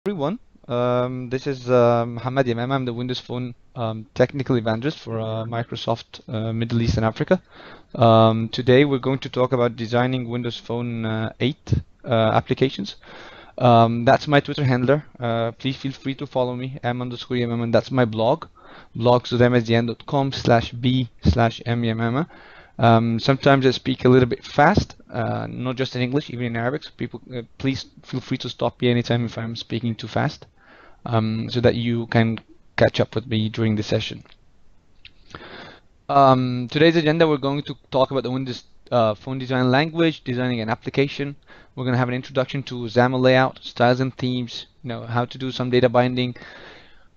everyone. This is Mohammed Yamam. I'm the Windows Phone technical evangelist for Microsoft Middle East and Africa. Today we're going to talk about designing Windows Phone 8 applications. That's my Twitter handler. Please feel free to follow me, m_yamam, and that's my blog, blogs.msdn.com/b/myamama. Sometimes I speak a little bit fast, not just in English, even in Arabic. So people, please feel free to stop me anytime if I'm speaking too fast, so that you can catch up with me during the session. Today's agenda, we're going to talk about the Windows phone design language, designing an application. We're going to have an introduction to XAML layout, styles and themes, how to do some data binding.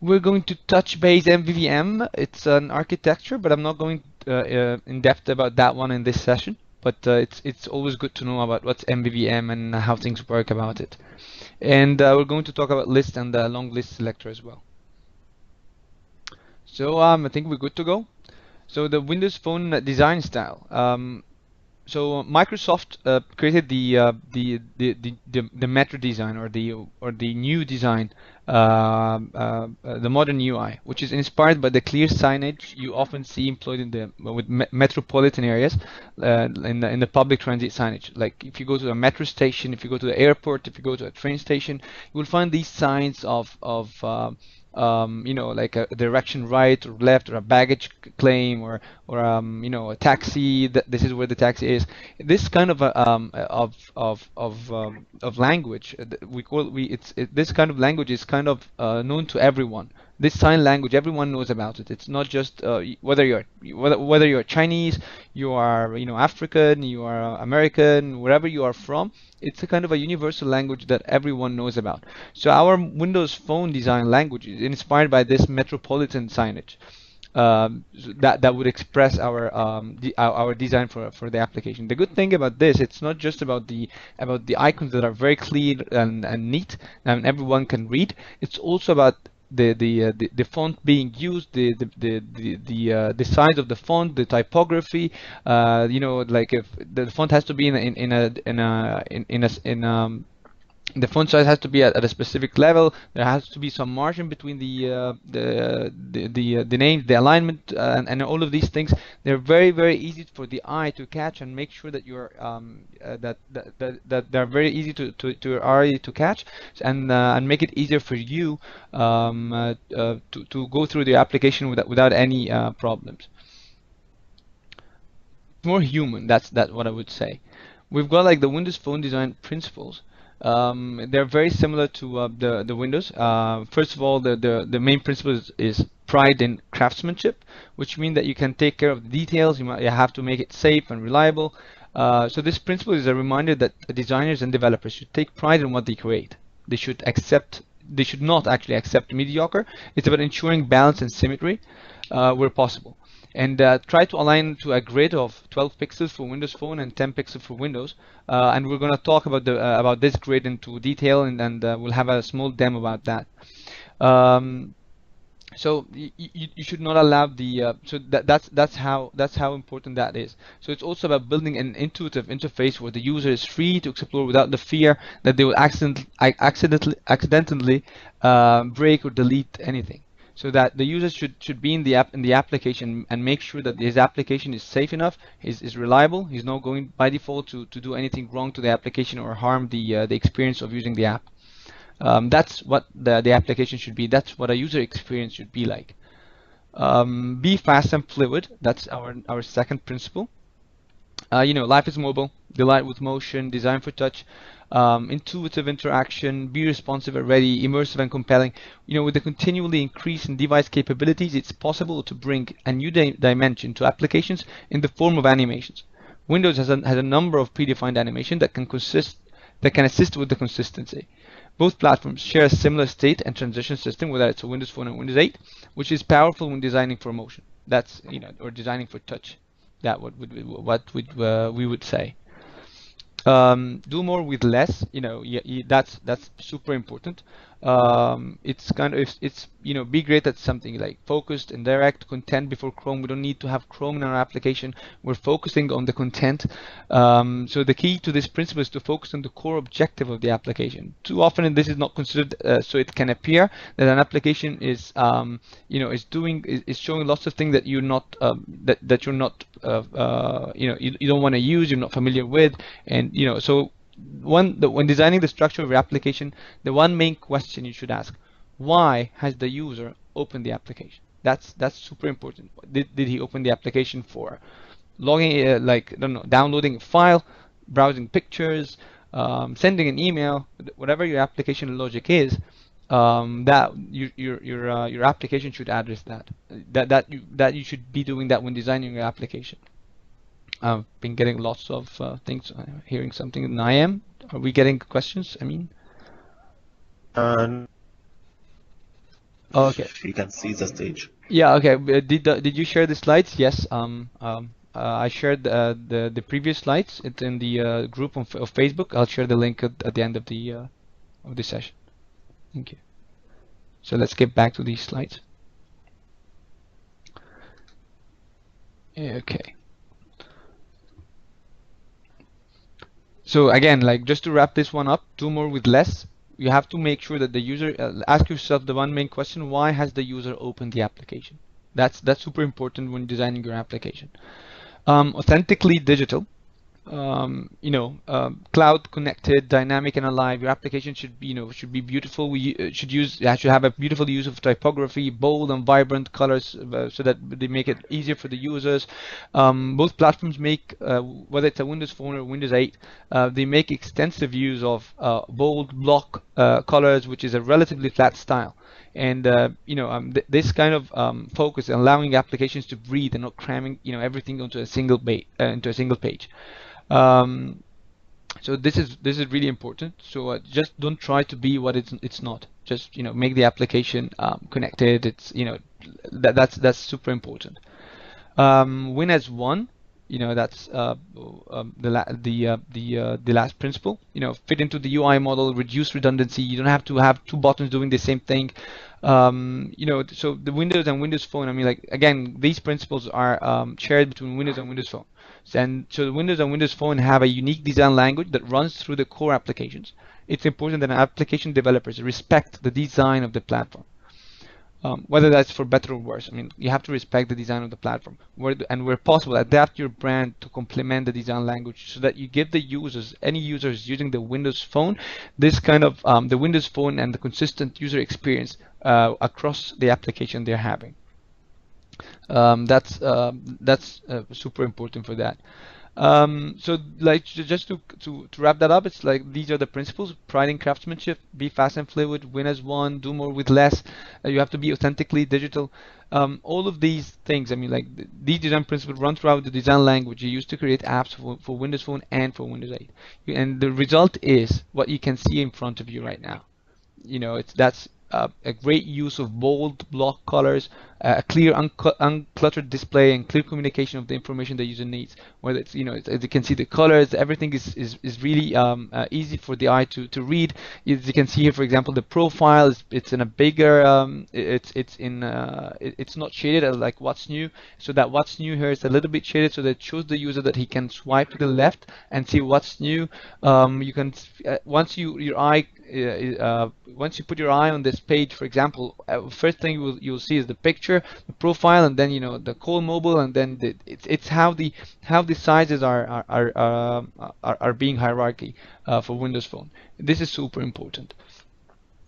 We're going to touch base MVVM. It's an architecture, but I'm not going in depth about that one in this session. But it's always good to know about what's MVVM and how things work about it. And we're going to talk about list and the long list selector as well. So I think we're good to go. So the Windows Phone design style. So Microsoft created the Metro design or the new design, the modern UI, which is inspired by the clear signage you often see employed in the metropolitan areas, in the public transit signage. Like if you go to a metro station, if you go to the airport, if you go to a train station, you will find these signs of like a direction right or left, or a baggage claim, or a taxi. This is where the taxi is. This kind of language, this kind of language is kind of known to everyone. This sign language, everyone knows about it. It's not just whether you're Chinese, you are African, you are American, wherever you are from. It's a kind of a universal language that everyone knows about. So our Windows Phone design language is inspired by this metropolitan signage that would express our design for the application. The good thing about this, it's not just about the icons that are very clear and neat and everyone can read. It's also about the font being used, the size of the font, the typography. Like if the font has to be the font size has to be at a specific level. There has to be some margin between the names, the alignment, and all of these things. They're very easy for the eye to catch and make sure that you're that they're very easy to your eye to catch, and make it easier for you to go through the application without any problems. More human. That's what I would say. We've got like the Windows Phone design principles. They're very similar to the Windows. First of all, the main principle is pride in craftsmanship, which means that you can take care of the details. You have to make it safe and reliable. So this principle is a reminder that designers and developers should take pride in what they create. They should not actually accept mediocre. It's about ensuring balance and symmetry where possible. And try to align to a grid of 12 pixels for Windows Phone and 10 pixels for Windows. And we're going to talk about this grid into detail, and we'll have a small demo about that. So you should not allow the so that's how important that is. So it's also about building an intuitive interface where the user is free to explore without the fear that they will accidentally break or delete anything. So that the user should be in the application and make sure that his application is safe enough, is reliable. He's not going by default to do anything wrong to the application or harm the experience of using the app. That's what the application should be. That's what a user experience should be like. Be fast and fluid. That's our second principle. Life is mobile. Delight with motion. Design for touch. Intuitive interaction, be responsive and ready, immersive and compelling. With the continually increase in device capabilities, it's possible to bring a new dimension to applications in the form of animations. Windows has a number of predefined animation that can assist with the consistency. Both platforms share a similar state and transition system, whether it's a Windows Phone or Windows 8, which is powerful when designing for motion. That's or designing for touch. That what we would say. Do more with less. That's super important. It's kind of it's be great at something like focused and direct content before Chrome. We don't need to have Chrome in our application. We're focusing on the content. So the key to this principle is to focus on the core objective of the application. Too often, and this is not considered, so it can appear that an application is is showing lots of things that you're not that you're not you don't want to use, you're not familiar with, and so when designing the structure of your application, the one main question you should ask: why has the user opened the application? That's super important. Did he open the application for logging, like, I don't know, downloading a file, browsing pictures, sending an email, whatever your application logic is? That your application should address that. That you should be doing that when designing your application. I've been getting lots of things. Hearing something in IM. Are we getting questions? I mean, And okay. you can see the stage. Yeah. Okay. Did you share the slides? Yes. I shared the previous slides. It's in the group of Facebook. I'll share the link at the end of the session. Thank you. So let's get back to these slides. Okay. So again, like, just to wrap this one up, do more with less. You have to make sure that the user, ask yourself the one main question: why has the user opened the application? That's super important when designing your application. Authentically digital. Cloud connected, dynamic, and alive. Your application should be, should be beautiful. We should have a beautiful use of typography, bold and vibrant colors, so that they make it easier for the users. Both platforms make, whether it's a Windows Phone or Windows 8, they make extensive use of bold block colors, which is a relatively flat style. And this kind of focus, allowing applications to breathe and not cramming everything onto a single page. So this is really important. So just don't try to be what it's not. Just make the application connected. It's that's super important. Win as one. That's the last principle. Fit into the UI model, reduce redundancy. You don't have to have two buttons doing the same thing. So the Windows and Windows Phone, I mean, like, again, these principles are shared between Windows and Windows Phone. And so the Windows and Windows Phone have a unique design language that runs through the core applications. It's important that application developers respect the design of the platform. Whether that's for better or worse. I mean, you have to respect the design of the platform, and where possible, adapt your brand to complement the design language, so that you give the users, any users using the Windows Phone, this kind of the Windows Phone and the consistent user experience across the application they're having. That's super important for that. So, like, just to wrap that up, it's like these are the principles: pride in craftsmanship, be fast and fluid, win as one, do more with less. You have to be authentically digital. All of these things, I mean, like, these design principles run throughout the design language you use to create apps for Windows Phone and for Windows 8. And the result is what you can see in front of you right now. That's a great use of bold block colors, a clear, uncluttered display, and clear communication of the information the user needs. Whether it's, as you can see, the colors, everything is really easy for the eye to read. As you can see here, for example, the profile it's in a bigger, it's not shaded like what's new. So that what's new here is a little bit shaded, so that it shows the user that he can swipe to the left and see what's new. You can once you put your eye on this page, for example, first thing you'll see is the picture, the profile, and then the call mobile, and then it's how the sizes are being hierarchy for Windows Phone. This is super important.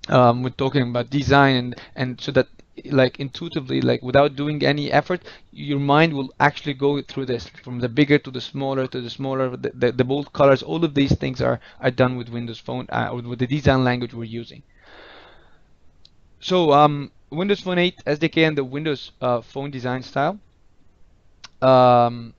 We're talking about design, and so that, like, intuitively, like, without doing any effort, your mind will actually go through this from the bigger to the smaller the bold colors. All of these things are done with Windows Phone or with the design language we're using. So Windows Phone 8 SDK and the Windows Phone design style. The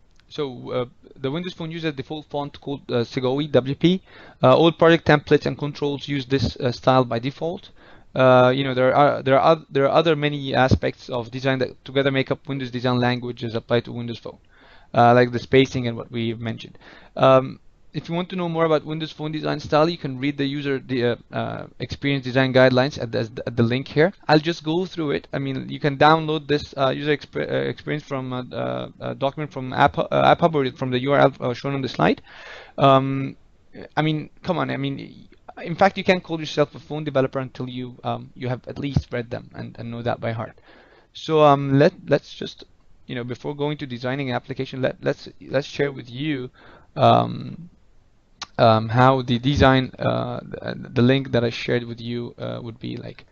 Windows Phone uses a default font called Segoe WP. All project templates and controls use this style by default. There are other many aspects of design that together make up Windows design language as applied to Windows Phone, like the spacing and what we mentioned. if you want to know more about Windows Phone design style, you can read the user experience design guidelines at the link here. I'll just go through it. I mean, you can download this experience from a document from AppHub or from the URL shown on the slide. I mean, come on. I mean, in fact, you can't call yourself a phone developer until you have at least read them and know that by heart. So let's just, before going to designing an application, let's share with you how the design the link that I shared with you would be like.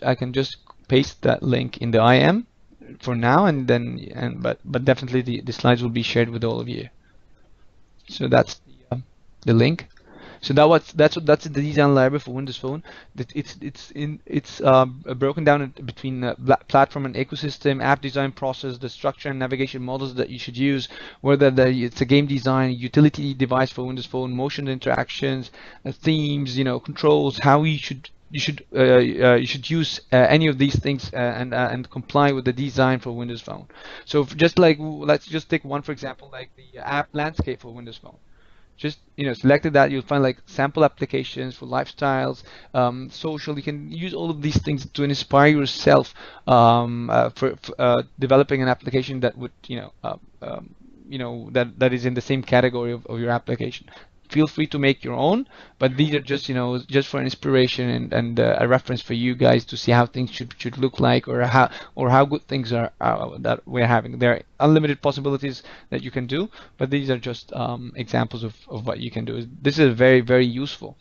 I can just paste that link in the IM for now, and then but definitely the slides will be shared with all of you. So that's the link. So that's the design library for Windows Phone. It's broken down between platform and ecosystem, app design process, the structure and navigation models that you should use, whether it's a game design, utility device for Windows Phone, motion interactions, themes, controls, how you should use any of these things and comply with the design for Windows Phone. So just like, let's just take one for example, like the app landscape for Windows Phone. Just selected that, you'll find like sample applications for lifestyles, social. You can use all of these things to inspire yourself for developing an application that would that is in the same category of your application. Feel free to make your own, but these are just just for inspiration and a reference for you guys to see how things should look like, or how good things are that we're having. There are unlimited possibilities that you can do, but these are just examples of what you can do. This is very, very useful.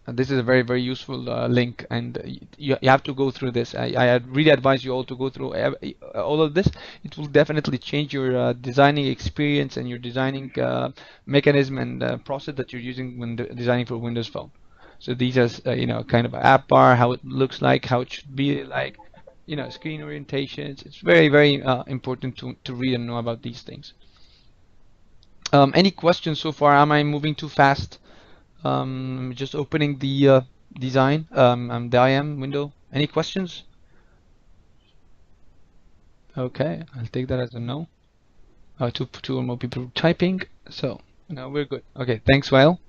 This is a very, very useful link, and you have to go through this. I really advise you all to go through all of this. It will definitely change your designing experience and your designing mechanism and process that you're using when designing for Windows Phone. So these are kind of app bar, how it looks like, how it should be like, screen orientations. It's very, very important to read and know about these things. Any questions so far? Am I moving too fast? Just opening the design, the IM window. Any questions? Okay, I'll take that as a no. Two or more people typing, so no, we're good. Okay, thanks, Wael.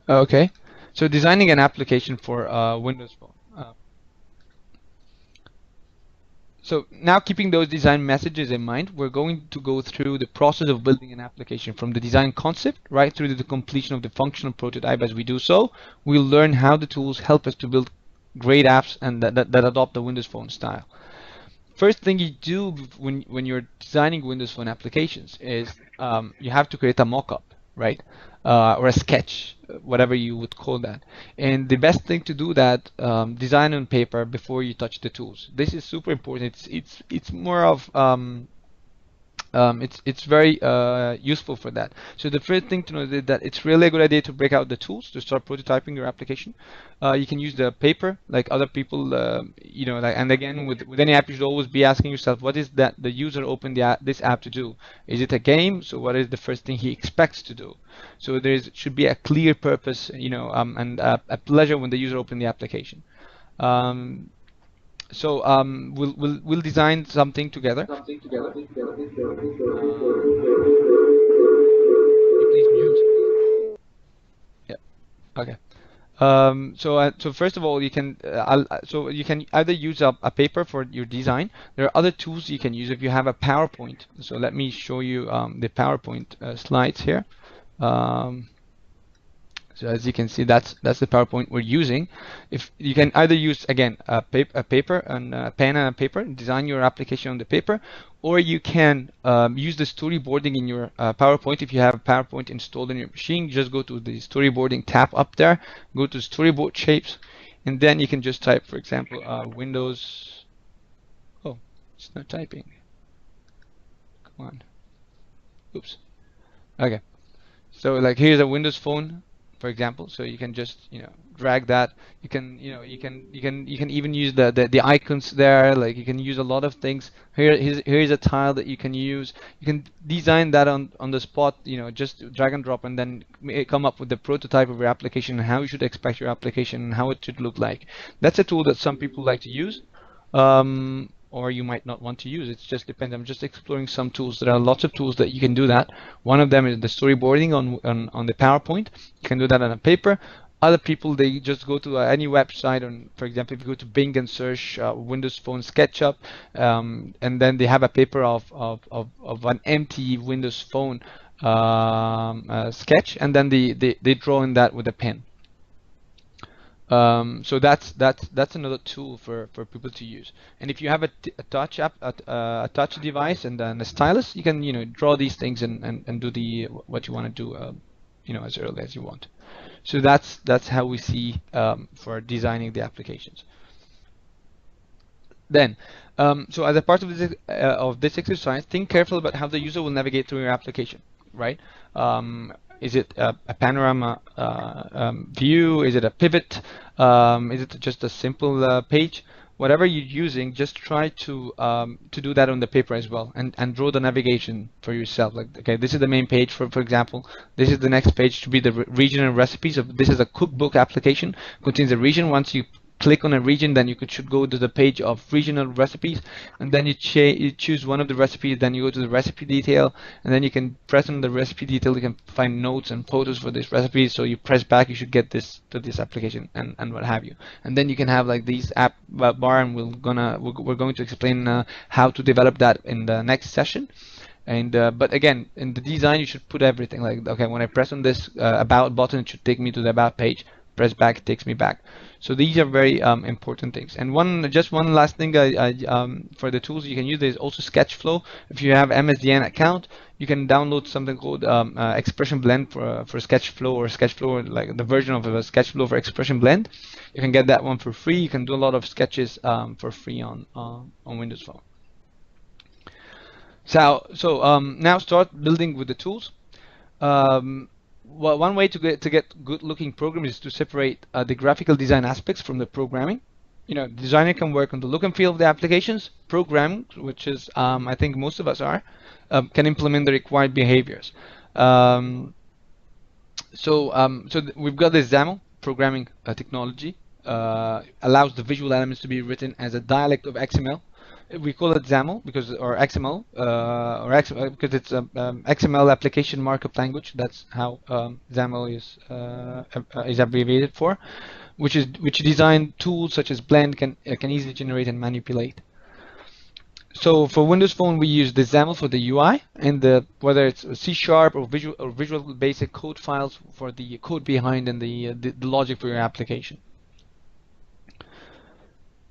Okay, so designing an application for Windows Phone. So now, keeping those design messages in mind, we're going to go through the process of building an application from the design concept right through to the completion of the functional prototype. As we do so, we'll learn how the tools help us to build great apps and that adopt the Windows Phone style. First thing you do when you're designing Windows Phone applications is you have to create a mock-up, right? Or a sketch, whatever you would call that. And the best thing to do that, design on paper before you touch the tools. This is super important. It's more of it's very useful for that. So the first thing to know is that it's really a good idea to break out the tools to start prototyping your application. You can use the paper like other people, and again with any app, you should always be asking yourself, what is that the user opened this app to do? Is it a game? So what is the first thing he expects to do? So there should be a clear purpose, and a pleasure when the user opened the application. So we'll design something together. Please mute. Yeah. Okay. So first of all, you can either use a paper for your design. There are other tools you can use if you have a PowerPoint. So let me show you the PowerPoint slides here. So as you can see, that's the PowerPoint we're using. If you can either use again a paper and a pen and a paper, design your application on the paper, or you can use the storyboarding in your PowerPoint. If you have PowerPoint installed in your machine, just go to the storyboarding tab up there, go to storyboard shapes, and then you can just type, for example, Windows. Oh, it's not typing. Come on. Oops. Okay. So like here's a Windows Phone, for example. So you can just drag that. You can you can even use the icons there. Like you can use a lot of things. Here's a tile that you can use. You can design that on the spot. Just drag and drop, and then come up with the prototype of your application and how you should expect your application and how it should look like. That's a tool that some people like to use. or you might not want to use. It just depends. I'm just exploring some tools. There are lots of tools that you can do that. One of them is the storyboarding on the PowerPoint. You can do that on a paper. Other people, they just go to any website, and for example, if you go to Bing and search Windows Phone SketchUp, and then they have a paper of an empty Windows Phone sketch, and then they draw in that with a pen. So that's another tool for people to use. And if you have a touch app, a touch device, and then a stylus, you can draw these things and do what you want to do as early as you want. So that's how we see for designing the applications. Then, so as a part of this exercise, think carefully about how the user will navigate through your application, right? Is it a panorama view? Is it a pivot? Is it just a simple page? Whatever you're using, just try to do that on the paper as well, and draw the navigation for yourself. Like, okay, this is the main page for example. This is the next page to be the region and recipes. So this is a cookbook application, contains a region. Once you click on a region, then you should go to the page of regional recipes, and then you choose one of the recipes, then you go to the recipe detail, and then you can press on the recipe detail. You can find notes and photos for this recipe, so you press back, you should get this to this application, and what have you. And then you can have like these app bar, and we're going to explain how to develop that in the next session. And but again, in the design, you should put everything like, okay, when I press on this about button, it should take me to the about page. Press back, it takes me back. So these are very important things. And just one last thing for the tools you can use, there's also SketchFlow. If you have MSDN account, you can download something called Expression Blend for SketchFlow, or SketchFlow, like the version of SketchFlow for Expression Blend. You can get that one for free. You can do a lot of sketches for free on Windows Phone. So now start building with the tools. Well, one way to get good-looking programs is to separate the graphical design aspects from the programming. The designer can work on the look and feel of the applications. Programming, which is I think most of us are, can implement the required behaviors. So we've got this XAML programming technology. Allows the visual elements to be written as a dialect of XML. We call it XAML because XML because it's a XML application markup language. That's how XAML is abbreviated for, which design tools such as Blend can easily generate and manipulate. So for Windows Phone, we use the XAML for the UI, and whether it's C# or Visual Basic code files for the code behind and the logic for your application.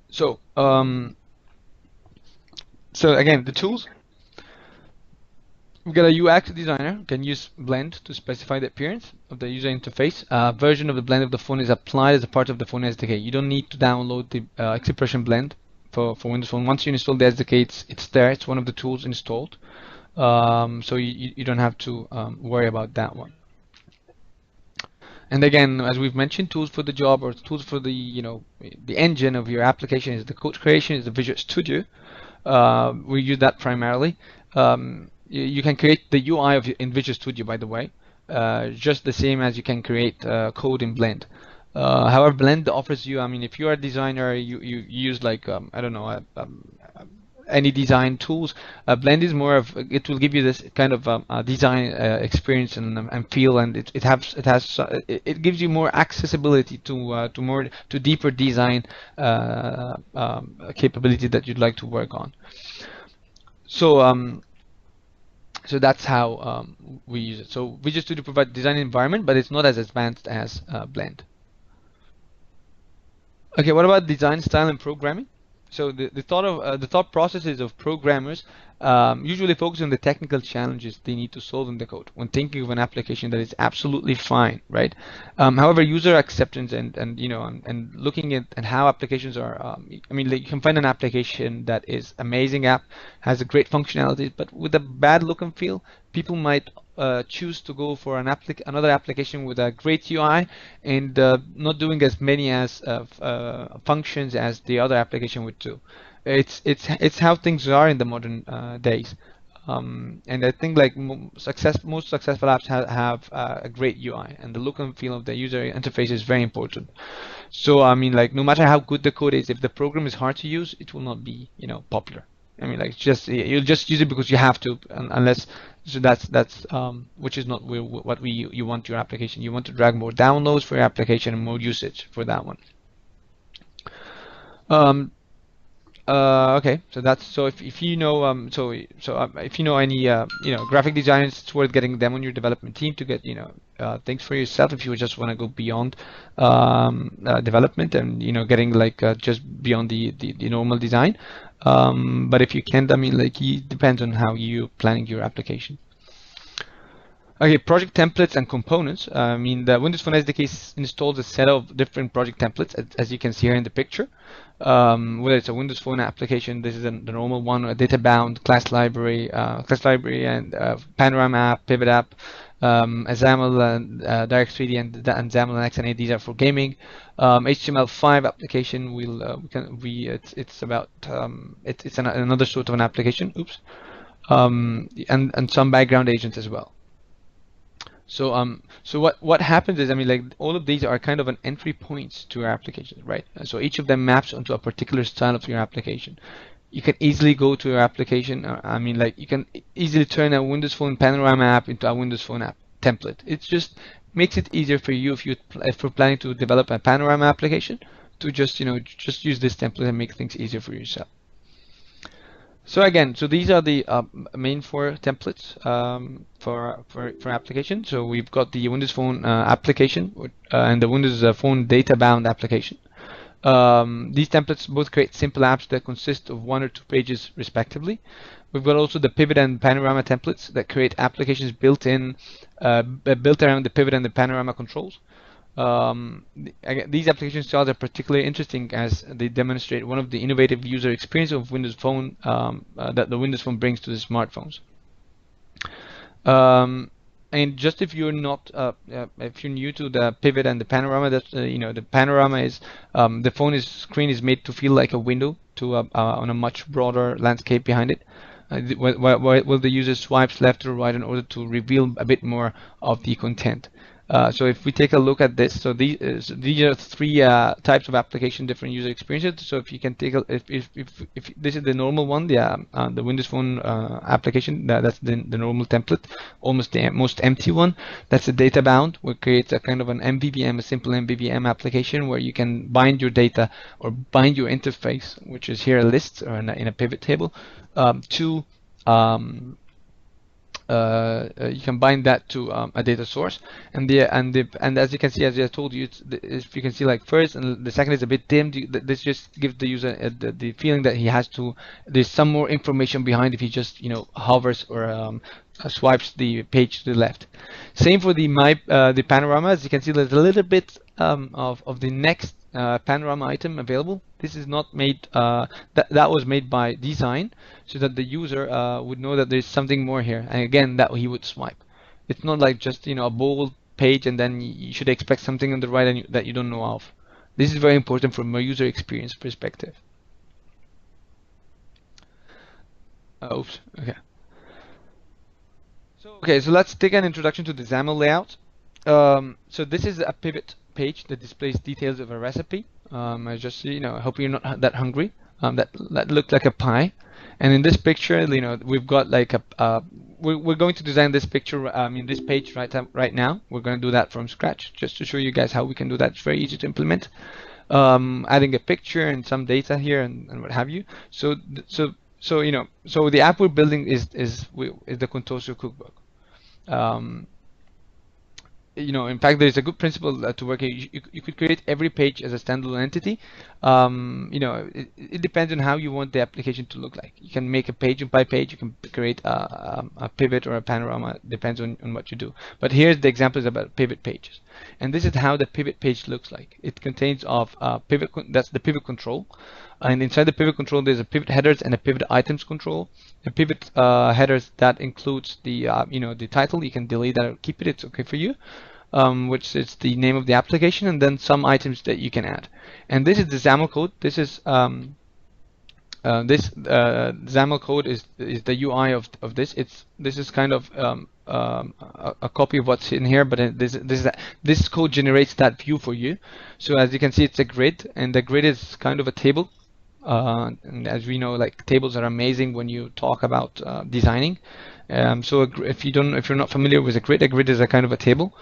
So So again, the tools. We've got a UX designer, can use Blend to specify the appearance of the user interface. Version of the Blend of the phone is applied as a part of the phone SDK. You don't need to download the Expression Blend for Windows Phone. Once you install the SDK, it's there. It's one of the tools installed. So you don't have to worry about that one. And again, as we've mentioned, tools for the job or tools for the the engine of your application is the code creation, is the Visual Studio. We use that primarily. You can create the UI in Visual Studio, by the way, just the same as you can create code in Blend. However, Blend offers you, I mean, if you are a designer, you use like, I don't know, any design tools. Blend is more of, it will give you this kind of design experience and feel, and it gives you more accessibility to deeper design capability that you'd like to work on. So so that's how we use it. So Visual Studio provides design environment, but it's not as advanced as Blend. Okay, what about design style and programming? So the thought processes of programmers usually focus on the technical challenges they need to solve in the code when thinking of an application that is absolutely fine, right? However, user acceptance and looking at how applications are, I mean, like, you can find an application that is amazing app, has a great functionality, but with a bad look and feel, people might choose to go for another application with a great UI and not doing as many functions as the other application would do. It's how things are in the modern days. And I think like most successful apps have a great UI, and the look and feel of the user interface is very important. So I mean, like no matter how good the code is, if the program is hard to use, it will not be, you know, popular. I mean, like just you'll just use it because you have to, unless so that's which is not what you want your application. You want to drag more downloads for your application and more usage for that one. Okay, so that's so if you know if you know any you know, graphic designers, it's worth getting them on your development team to get, you know, things for yourself if you just want to go beyond development and, you know, getting like just beyond the normal design. But if you can't, I mean, like it depends on how you planning your application. Okay, project templates and components. I mean, the Windows Phone SDK installs a set of different project templates, as you can see here in the picture. Whether it's a Windows Phone application, this is the normal one, a data-bound class library, and Panorama app, Pivot app, a XAML, Direct 3D, and XAML and XNA. These are for gaming. HTML5 application. It's about it's another sort of an application. Oops. And some background agents as well. So what happens is, I mean, like all of these are kind of an entry points to your application, right? And so each of them maps onto a particular style of your application. You can easily go to your application. I mean, like you can easily turn a Windows Phone Panorama app into a Windows Phone app template. It just makes it easier for you if you're planning to develop a Panorama application to just, you know, just use this template and make things easier for yourself. So again, so these are the main 4 templates for application. So we've got the Windows Phone application and the Windows Phone data-bound application. These templates both create simple apps that consist of 1 or 2 pages respectively. We've got also the Pivot and Panorama templates that create applications built around the Pivot and the Panorama controls. Again, these application styles are particularly interesting as they demonstrate one of the innovative user experience of Windows Phone that the Windows Phone brings to the smartphones. And just if you're not, if you're new to the Pivot and the Panorama, that's you know, the Panorama is the phone screen is made to feel like a window to on a much broader landscape behind it. While the user swipes left or right in order to reveal a bit more of the content. So if we take a look at this, so these are 3 types of application, different user experiences. So if you can take if this is the normal one, the Windows Phone application, that's the normal template, almost the most empty one. That's the data bound, where it creates a kind of an MVVM, a simple MVVM application where you can bind your data or bind your interface, which is here a list or in a pivot table, to you can bind that to a data source, and as you can see, as I told you, if you can see, like first and the second is a bit dimmed. This just gives the user the feeling that there's some more information behind if he just, you know, hovers or swipes the page to the left. Same for the Panorama. As you can see, there's a little bit of the next Panorama item available. This is not made, that was made by design so that the user would know that there's something more here, and again that he would swipe. It's not like just, you know, a bold page and then you should expect something on the right and that you don't know of. This is very important from a user experience perspective. Oops, okay. So let's take an introduction to the XAML layout. So this is a pivot page that displays details of a recipe. I just, you know, I hope you're not that hungry. That looked like a pie. And in this picture, you know, we've got like we're going to design this picture, this page right now. We're going to do that from scratch, just to show you guys how we can do that. It's very easy to implement. Adding a picture and some data here and what have you. So you know, so the app we're building is the Contoso cookbook. You know, in fact, there is a good principle to work here. You could create every page as a standalone entity. You know, it depends on how you want the application to look like. You can make a page by page. You can create a pivot or a panorama. Depends on what you do. But here's the examples about pivot pages, and this is how the pivot page looks like. It contains of pivot. That's the pivot control, and inside the pivot control, there's a pivot headers and a pivot items control. The pivot headers, that includes the you know, the title. You can delete that or keep it. It's okay for you. Which is the name of the application, and then some items that you can add. And this is the XAML code. This is this XAML code is the UI of this. This is kind of a copy of what's in here, but this code generates that view for you. So as you can see, it's a grid, and the grid is kind of a table. And as we know, like tables are amazing when you talk about designing. So if you're not familiar with a grid is a kind of a table,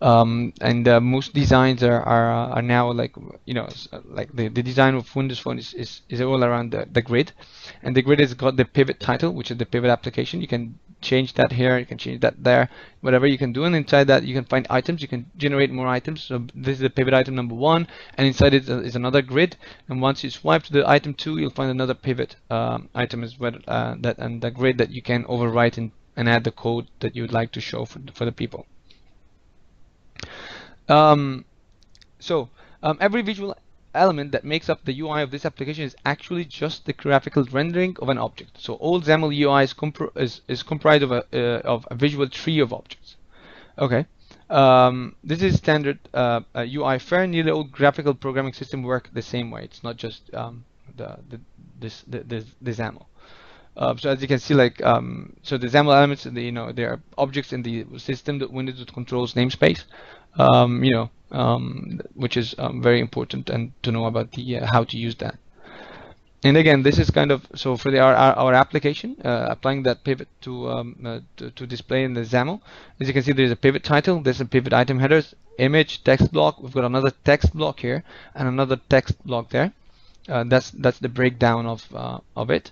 and most designs are now like, you know, like the design of Windows Phone is all around the grid, and the grid has got the pivot title, which is the pivot application. You can change that here, you can change that there, whatever you can do, and inside that you can find items. You can generate more items. So this is the pivot item number 1, and inside it is another grid. And once you swipe to the item 2, you'll find another pivot item as well, that and the grid that you can overwrite and add the code that you would like to show for the people. Every visual element that makes up the UI of this application is actually just the graphical rendering of an object. So all XAML UI is comprised of a visual tree of objects. Okay, this is standard UI fare. Nearly all graphical programming systems work the same way. It's not just the XAML. So as you can see, like so the XAML elements, they are objects in the system that Windows controls namespace. Which is very important and to know about the how to use that. And again, this is kind of so for our application, applying that pivot to display in the XAML. As you can see, there's a pivot title, there's a pivot item headers, image, text block. We've got another text block here and another text block there. That's the breakdown of it.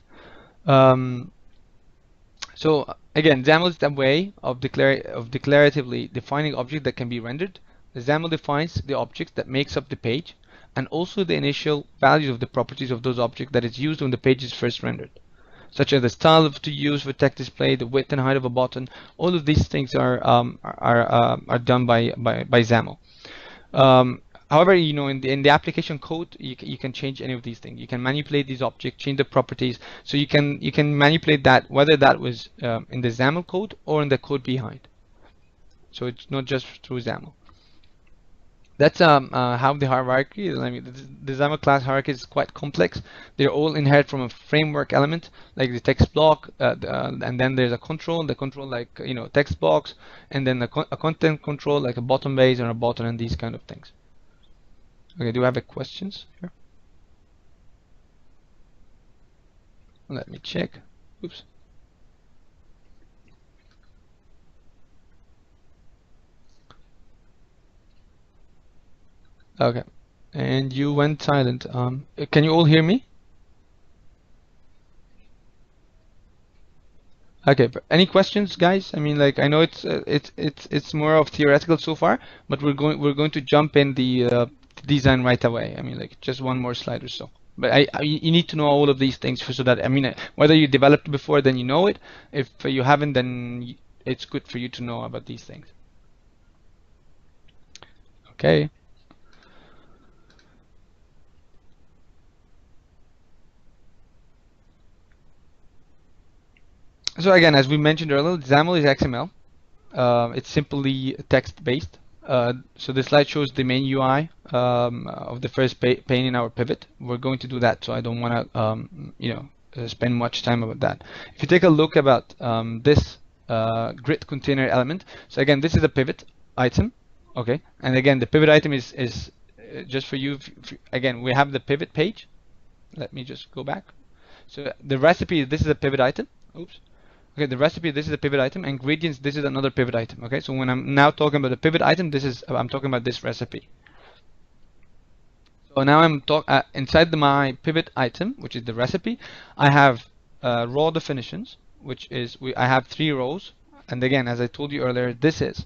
So again, XAML is the way of declaratively defining object that can be rendered. The XAML defines the object that makes up the page, and also the initial values of the properties of those objects that is used when the page is first rendered, such as the style to use for text display, the width and height of a button. All of these things are done by XAML. However, in the application code, you can change any of these things. You can manipulate these objects, change the properties. So you can manipulate that, whether that was in the XAML code or in the code behind. So it's not just through XAML. That's how the hierarchy. I mean, the XAML class hierarchy is quite complex. They're all inherit from a framework element, like the text block, and then there's a control. The control, like text box, and then a content control, like a button base or a button, and these kind of things. Okay, do I have any questions here? Let me check. Oops. Okay, and you went silent. Can you all hear me? Okay, any questions, guys? I mean, like, I know it's more of theoretical so far, but we're going to jump in the design right away. I mean, like, just one more slide or so. But you need to know all of these things so that, I mean, whether you developed before, then you know it. If you haven't, then it's good for you to know about these things. Okay. So again, as we mentioned earlier, XAML is XML. It's simply text-based. So the slide shows the main UI of the first pane in our pivot. We're going to do that, so I don't want to spend much time about that. If you take a look about this grid container element, so again, this is a pivot item, okay? And again, the pivot item is just for you. Again, we have the pivot page. Let me just go back. So the recipe, this is a pivot item. Oops. Okay, the recipe, this is a pivot item. Ingredients, this is another pivot item. Okay, so when I'm now talking about the pivot item, I'm talking about this recipe. So now I'm inside my pivot item, which is the recipe. I have raw definitions, which is I have 3 rows. And again, as I told you earlier, this is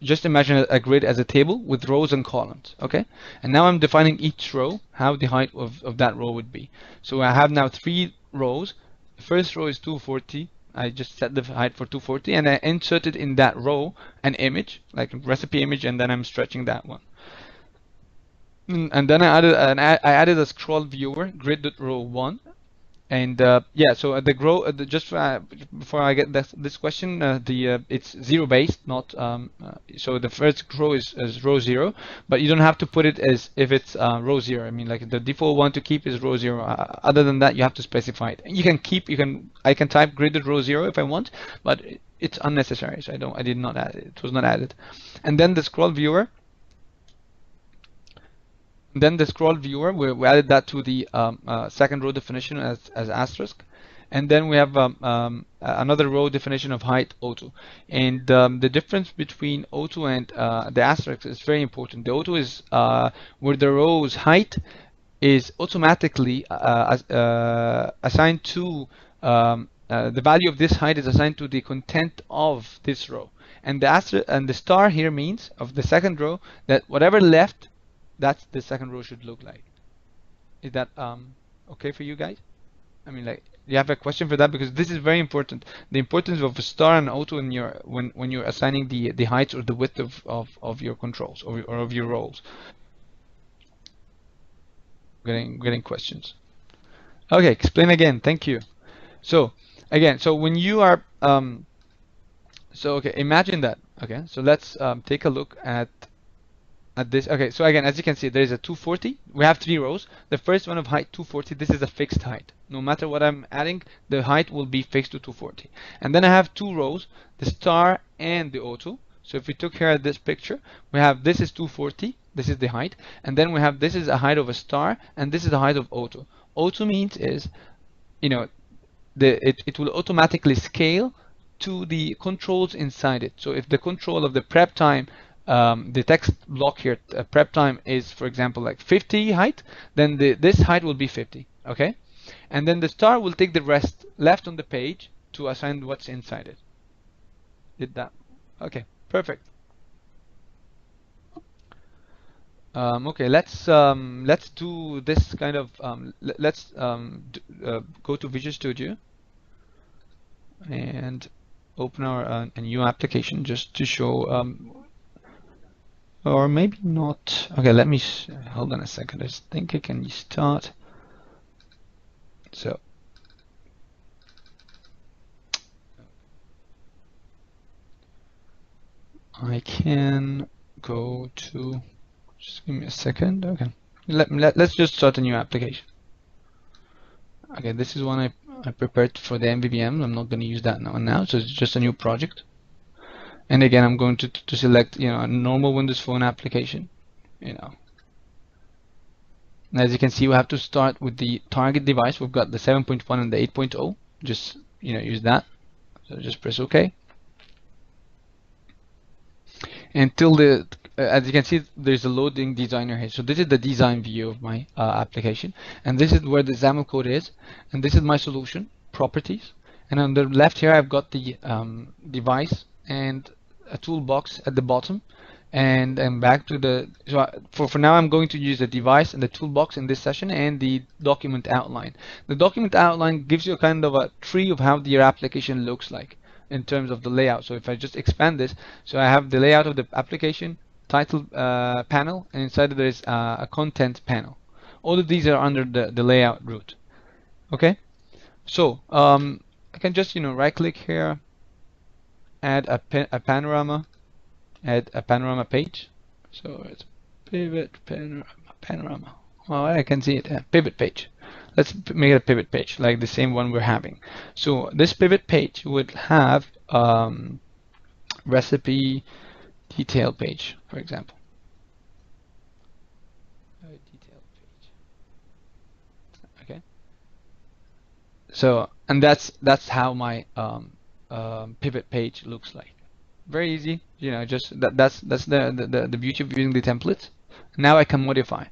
just imagine a grid as a table with rows and columns. Okay, and now I'm defining each row, how the height of that row would be. So I have now 3 rows. The first row is 240. I just set the height for 240, and I inserted in that row an image, like a recipe image, and then I'm stretching that one. And then I added a scroll viewer, grid.row1, And yeah, so the grow just before I get this question, it's zero based, not so the first row is row zero, but you don't have to put it as if it's row zero. I mean, like the default one to keep is row zero. Other than that, you have to specify it. You can keep, I can type gridded row zero if I want, but it's unnecessary. So I did not add it. It was not added. And then the scroll viewer. Then the scroll viewer, we added that to the second row definition as asterisk. And then we have another row definition of height auto. And the difference between auto and the asterisk is very important. The auto is where the row's height is automatically assigned to the value of this height is assigned to the content of this row. And the asterisk and the star here means of the second row that whatever left, that's the second row should look like. Is that okay for you guys? I mean, like, you have a question for that, because this is very important. The importance of a star and auto in your when you're assigning the height or the width of your controls or of your roles. Getting questions. Okay, explain again. Thank you. So again, so when you are so okay, imagine that. Okay, so let's take a look at this. Okay, so again, as you can see, there is a 240. We have three rows. The first one of height 240, this is a fixed height. No matter what I'm adding, the height will be fixed to 240. And then I have two rows, the star and the auto. So if we took here this picture, we have this is 240, this is the height, and then we have this is a height of a star, and this is the height of auto. Auto means is, you know, it will automatically scale to the controls inside it. So if the control of the prep time, the text block here, prep time is, for example, like 50 height, then this height will be 50, okay? And then the star will take the rest left on the page to assign what's inside it. Did that? Okay, perfect. Okay, let's do this kind of let's go to Visual Studio and open our a new application just to show or maybe not. Okay, let me hold on a second. I think I can start. So I can go to, just give me a second. Okay, let's just start a new application. Okay, this is one I prepared for the MVVM. I'm not going to use that now, so it's just a new project. And again, I'm going to select, you know, a normal Windows Phone application, you know. And as you can see, we have to start with the target device. We've got the 7.1 and the 8.0. Just, you know, use that. So just press OK. Until the, as you can see, there's a loading designer here. So this is the design view of my application, and this is where the XAML code is, and this is my solution properties. And on the left here, I've got the device and a toolbox at the bottom, and back to the, so for now I'm going to use the device and the toolbox in this session, and the document outline. The document outline gives you a kind of a tree of how your application looks like in terms of the layout. So if I just expand this, so I have the layout of the application, title panel, and inside there is a content panel. All of these are under the layout root. Okay, so I can just, you know, right click here, add a panorama, add a panorama page. So it's pivot panorama. Well, I can see it, pivot page. Let's make it a pivot page like the same one we're having. So this pivot page would have recipe detail page, for example. Detail page. Okay. So, and that's how my pivot page looks like. Very easy, you know. Just that's the beauty of using the templates. Now I can modify.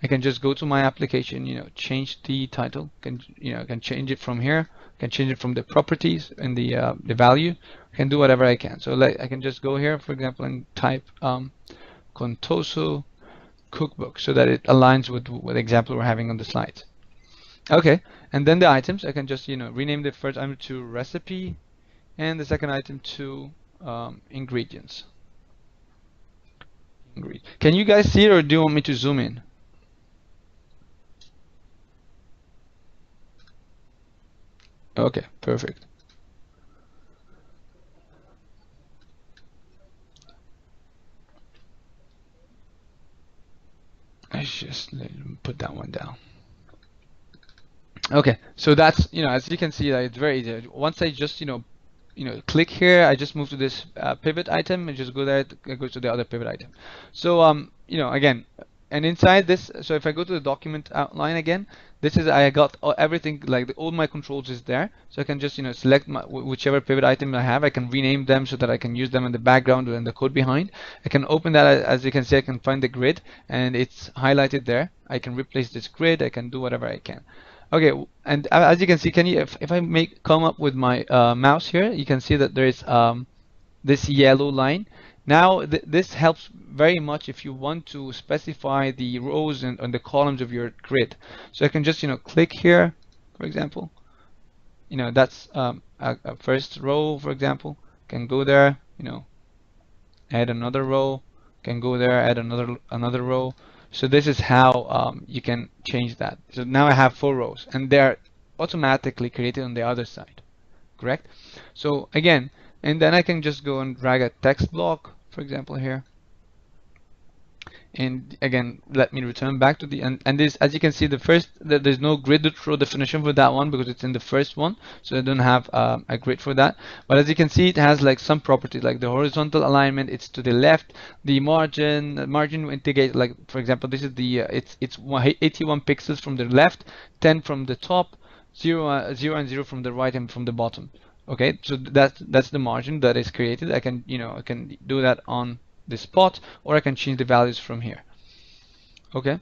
I can just go to my application, you know, change the title. Can, you know, I can change it from here. I can change it from the properties and the value. I can do whatever I can. So like I can just go here, for example, and type Contoso cookbook, so that it aligns with the example we're having on the slides. Okay, and then the items, I can just, you know, rename the first item to recipe, and the second item to ingredients. Can you guys see it, or do you want me to zoom in? Okay, perfect. Let's just put that one down. Okay, so that's, as you can see, like, it's very easy. Once I just, click here, I just move to this pivot item and just go there, it goes to the other pivot item. So, again, and inside this, so if I go to the document outline again, this is, I got everything, like all my controls is there. So I can just, select whichever pivot item I have. I can rename them so that I can use them in the background and the code behind. I can open that, as you can see, I can find the grid and it's highlighted there. I can replace this grid. I can do whatever I can. Okay, and as you can see, if I come up with my mouse here, you can see that there is this yellow line. Now this helps very much if you want to specify the rows and the columns of your grid. So I can just click here, for example. That's a first row, for example. Can go there, add another row. Can go there, add another row. So this is how you can change that. So now I have 4 rows and they're automatically created on the other side, correct? So again, and then I can just go and drag a text block, for example, here. And again, let me return back to the and this, as you can see, there's no grid row definition for that one because it's in the first one, so I don't have a grid for that. But as you can see, it has like some properties, like the horizontal alignment, it's to the left. The margin will indicate, like, for example, this is the it's 81 pixels from the left, 10 from the top, 0 and 0 from the right and from the bottom. Okay, so that's the margin that is created. I can I can do that on the spot, or I can change the values from here. Okay,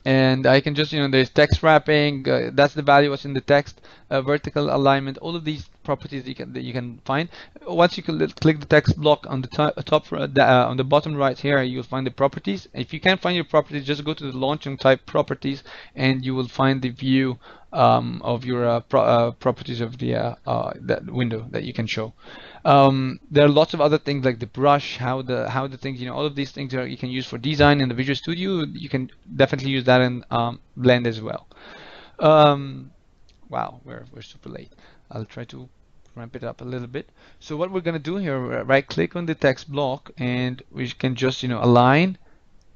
and I can just, there's text wrapping, that's the value what's in the text, vertical alignment, all of these properties that you can find. Once you click the text block on the top on the bottom right here, you'll find the properties. If you can't find your properties, just go to the launch and type properties, and you will find the view of your properties of the that window that you can show. There are lots of other things like the brush, how the things, all of these things you can use for design in the Visual Studio. You can definitely use that in Blend as well. Wow, we're super late. I'll try to ramp it up a little bit. So what we're gonna do here, right click on the text block, and we can just align.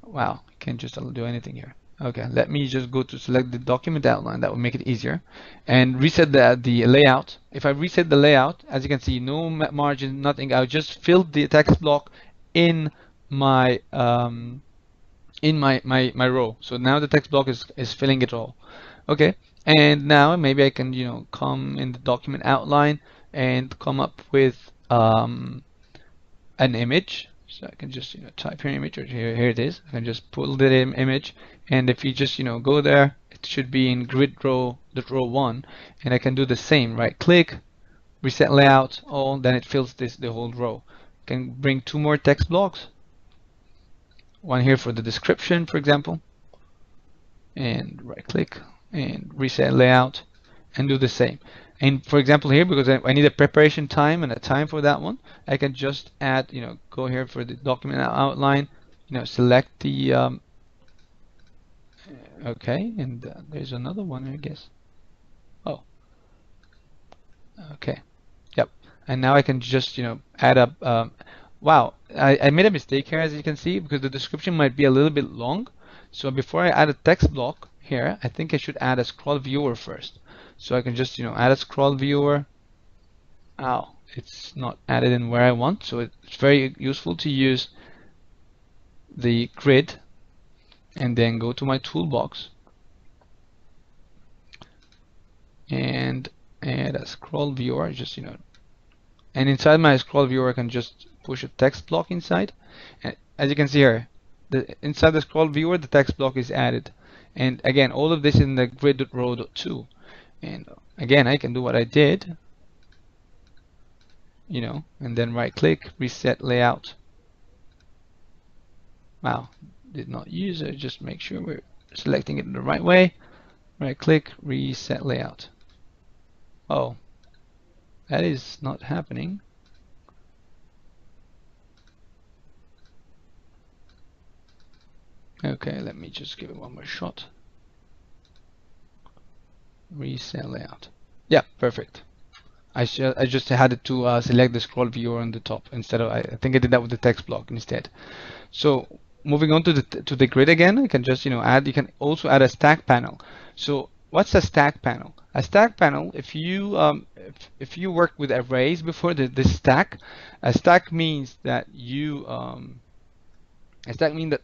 Wow, can't just do anything here. Okay, let me just go to select the document outline. That will make it easier, and reset the layout. If I reset the layout, as you can see, no margin, nothing. I just filled the text block in my my row. So now the text block is filling it all. Okay, and now maybe I can come in the document outline and come up with an image. So I can just type here image, or here it is. I can just pull the image, and if you just go there, it should be in grid row, the row 1, and I can do the same. Right click, reset layout, all, then it fills the whole row. Can bring 2 more text blocks. One here for the description, for example, and right click and reset layout, and do the same. And for example here, because I need a preparation time and a time for that one, I can just add, go here for the document outline, select the, okay, and there's another one, I guess. Oh, okay, yep. And now I can just, add up, wow, I made a mistake here, as you can see, because the description might be a little bit long. So before I add a text block here, I think I should add a scroll viewer first. So I can just, add a scroll viewer. Oh, it's not added in where I want, so it's very useful to use the grid and then go to my toolbox and add a scroll viewer. Just and inside my scroll viewer I can just push a text block inside, and as you can see here, inside the scroll viewer the text block is added, and again all of this in the grid.row.2, and again I can do what I did, and then right click, reset layout. Wow, did not use it. Just make sure we're selecting it in the right way. Right click, reset layout. Oh, that is not happening. Okay, let me just give it one more shot. Reset layout. Yeah, perfect. I just had it to select the scroll viewer on the top instead of, I think I did that with the text block instead. So moving on to the grid again, I can just, add, you can also add a stack panel. So what's a stack panel? A stack panel, if you work with arrays before the stack, a stack means that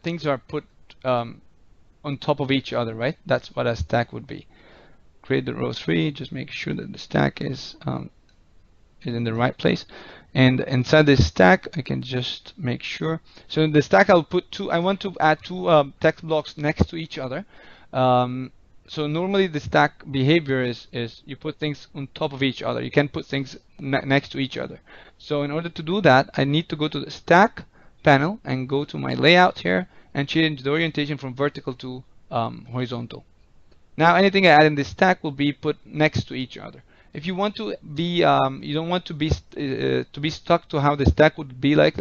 things are put on top of each other, right? That's what a stack would be. Create the row 3, just make sure that the stack is in the right place. And inside this stack, I can just make sure. So in the stack, I'll put two. I want to add two text blocks next to each other. So normally the stack behavior is you put things on top of each other. You can put things next to each other. So in order to do that, I need to go to the stack panel and go to my layout here and change the orientation from vertical to horizontal. Now anything I add in this stack will be put next to each other. If you want to be, you don't want to be stuck to how the stack would be like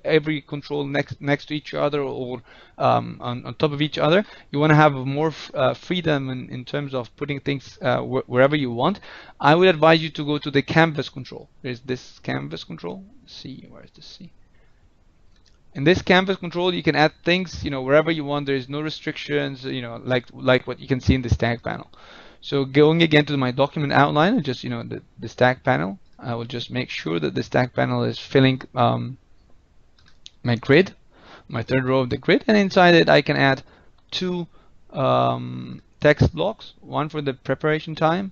every control next to each other or on top of each other. You want to have more freedom in terms of putting things wherever you want. I would advise you to go to the canvas control. There's this canvas control. C, where is the C? In this canvas control, you can add things, wherever you want. There's no restrictions, like what you can see in the stack panel. So going again to my document outline, just the stack panel, I will just make sure that the stack panel is filling my grid, my third row of the grid, and inside it I can add two text blocks, one for the preparation time.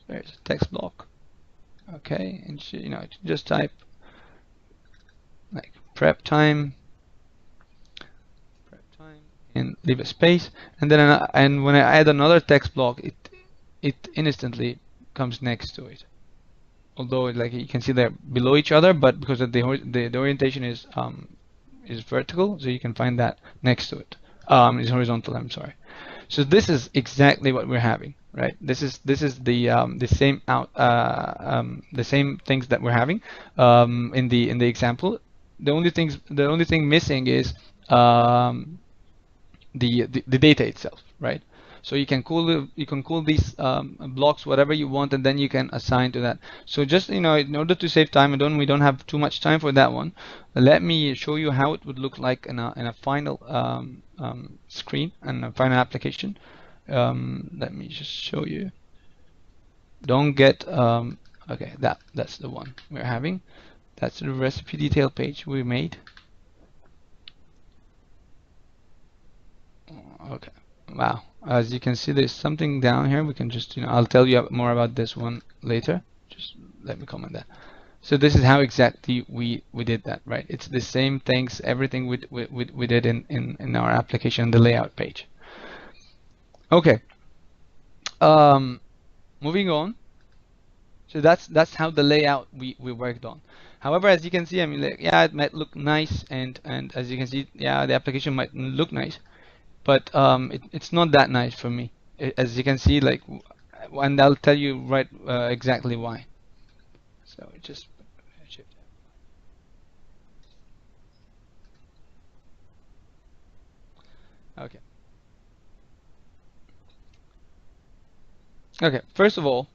There's a text block. Okay, and just type like prep time, and leave a space, and then when I add another text block, it instantly comes next to it. Although like you can see they're below each other, but because of the orientation is vertical, so you can find that next to it. Is horizontal. I'm sorry. So this is exactly what we're having, right? This is the same things that we're having in the example. The only thing missing is the data itself, right? So you can call these blocks whatever you want, and then you can assign to that. So just in order to save time, we don't have too much time for that one. Let me show you how it would look like in a final screen and a final application. Let me just show you. Don't get okay, that's the one we're having. That's the recipe detail page we made. Okay. Wow, as you can see, there's something down here. We can just, I'll tell you more about this one later. Just let me comment that. So this is how exactly we did that, right? It's the same things, everything we did in our application, the layout page. Okay. Moving on. So that's how the layout we worked on. However, as you can see, yeah, it might look nice, and as you can see, yeah, the application might look nice, but it's not that nice for me, as you can see, and I'll tell you right exactly why. So just okay. Okay. First of all,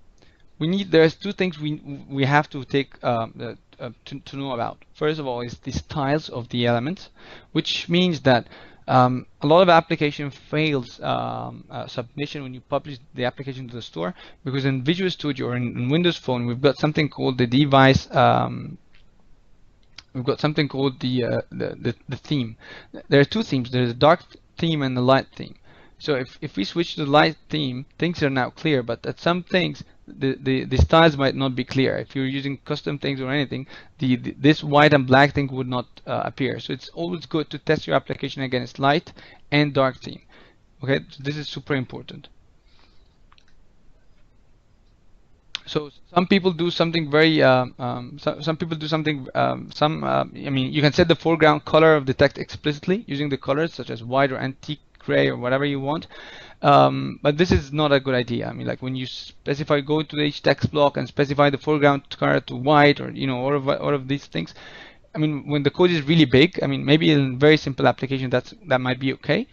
there's two things we have to take to know about. First of all is the styles of the elements, which means that a lot of application fails submission when you publish the application to the store, because in Visual Studio or in Windows Phone, we've got something called the device. We've got something called the theme. There are two themes. There's a dark theme and a light theme. So if we switch to the light theme, things are now clear, but at some things the styles might not be clear. If you're using custom things or anything, this white and black thing would not appear. So it's always good to test your application against light and dark theme. Okay, so this is super important. So some people do something very some people do something you can set the foreground color of the text explicitly using the colors such as white or antique gray or whatever you want, but this is not a good idea. Like when you go to each text block and specify the foreground color to white, or all of these things, when the code is really big, maybe in very simple application that might be okay,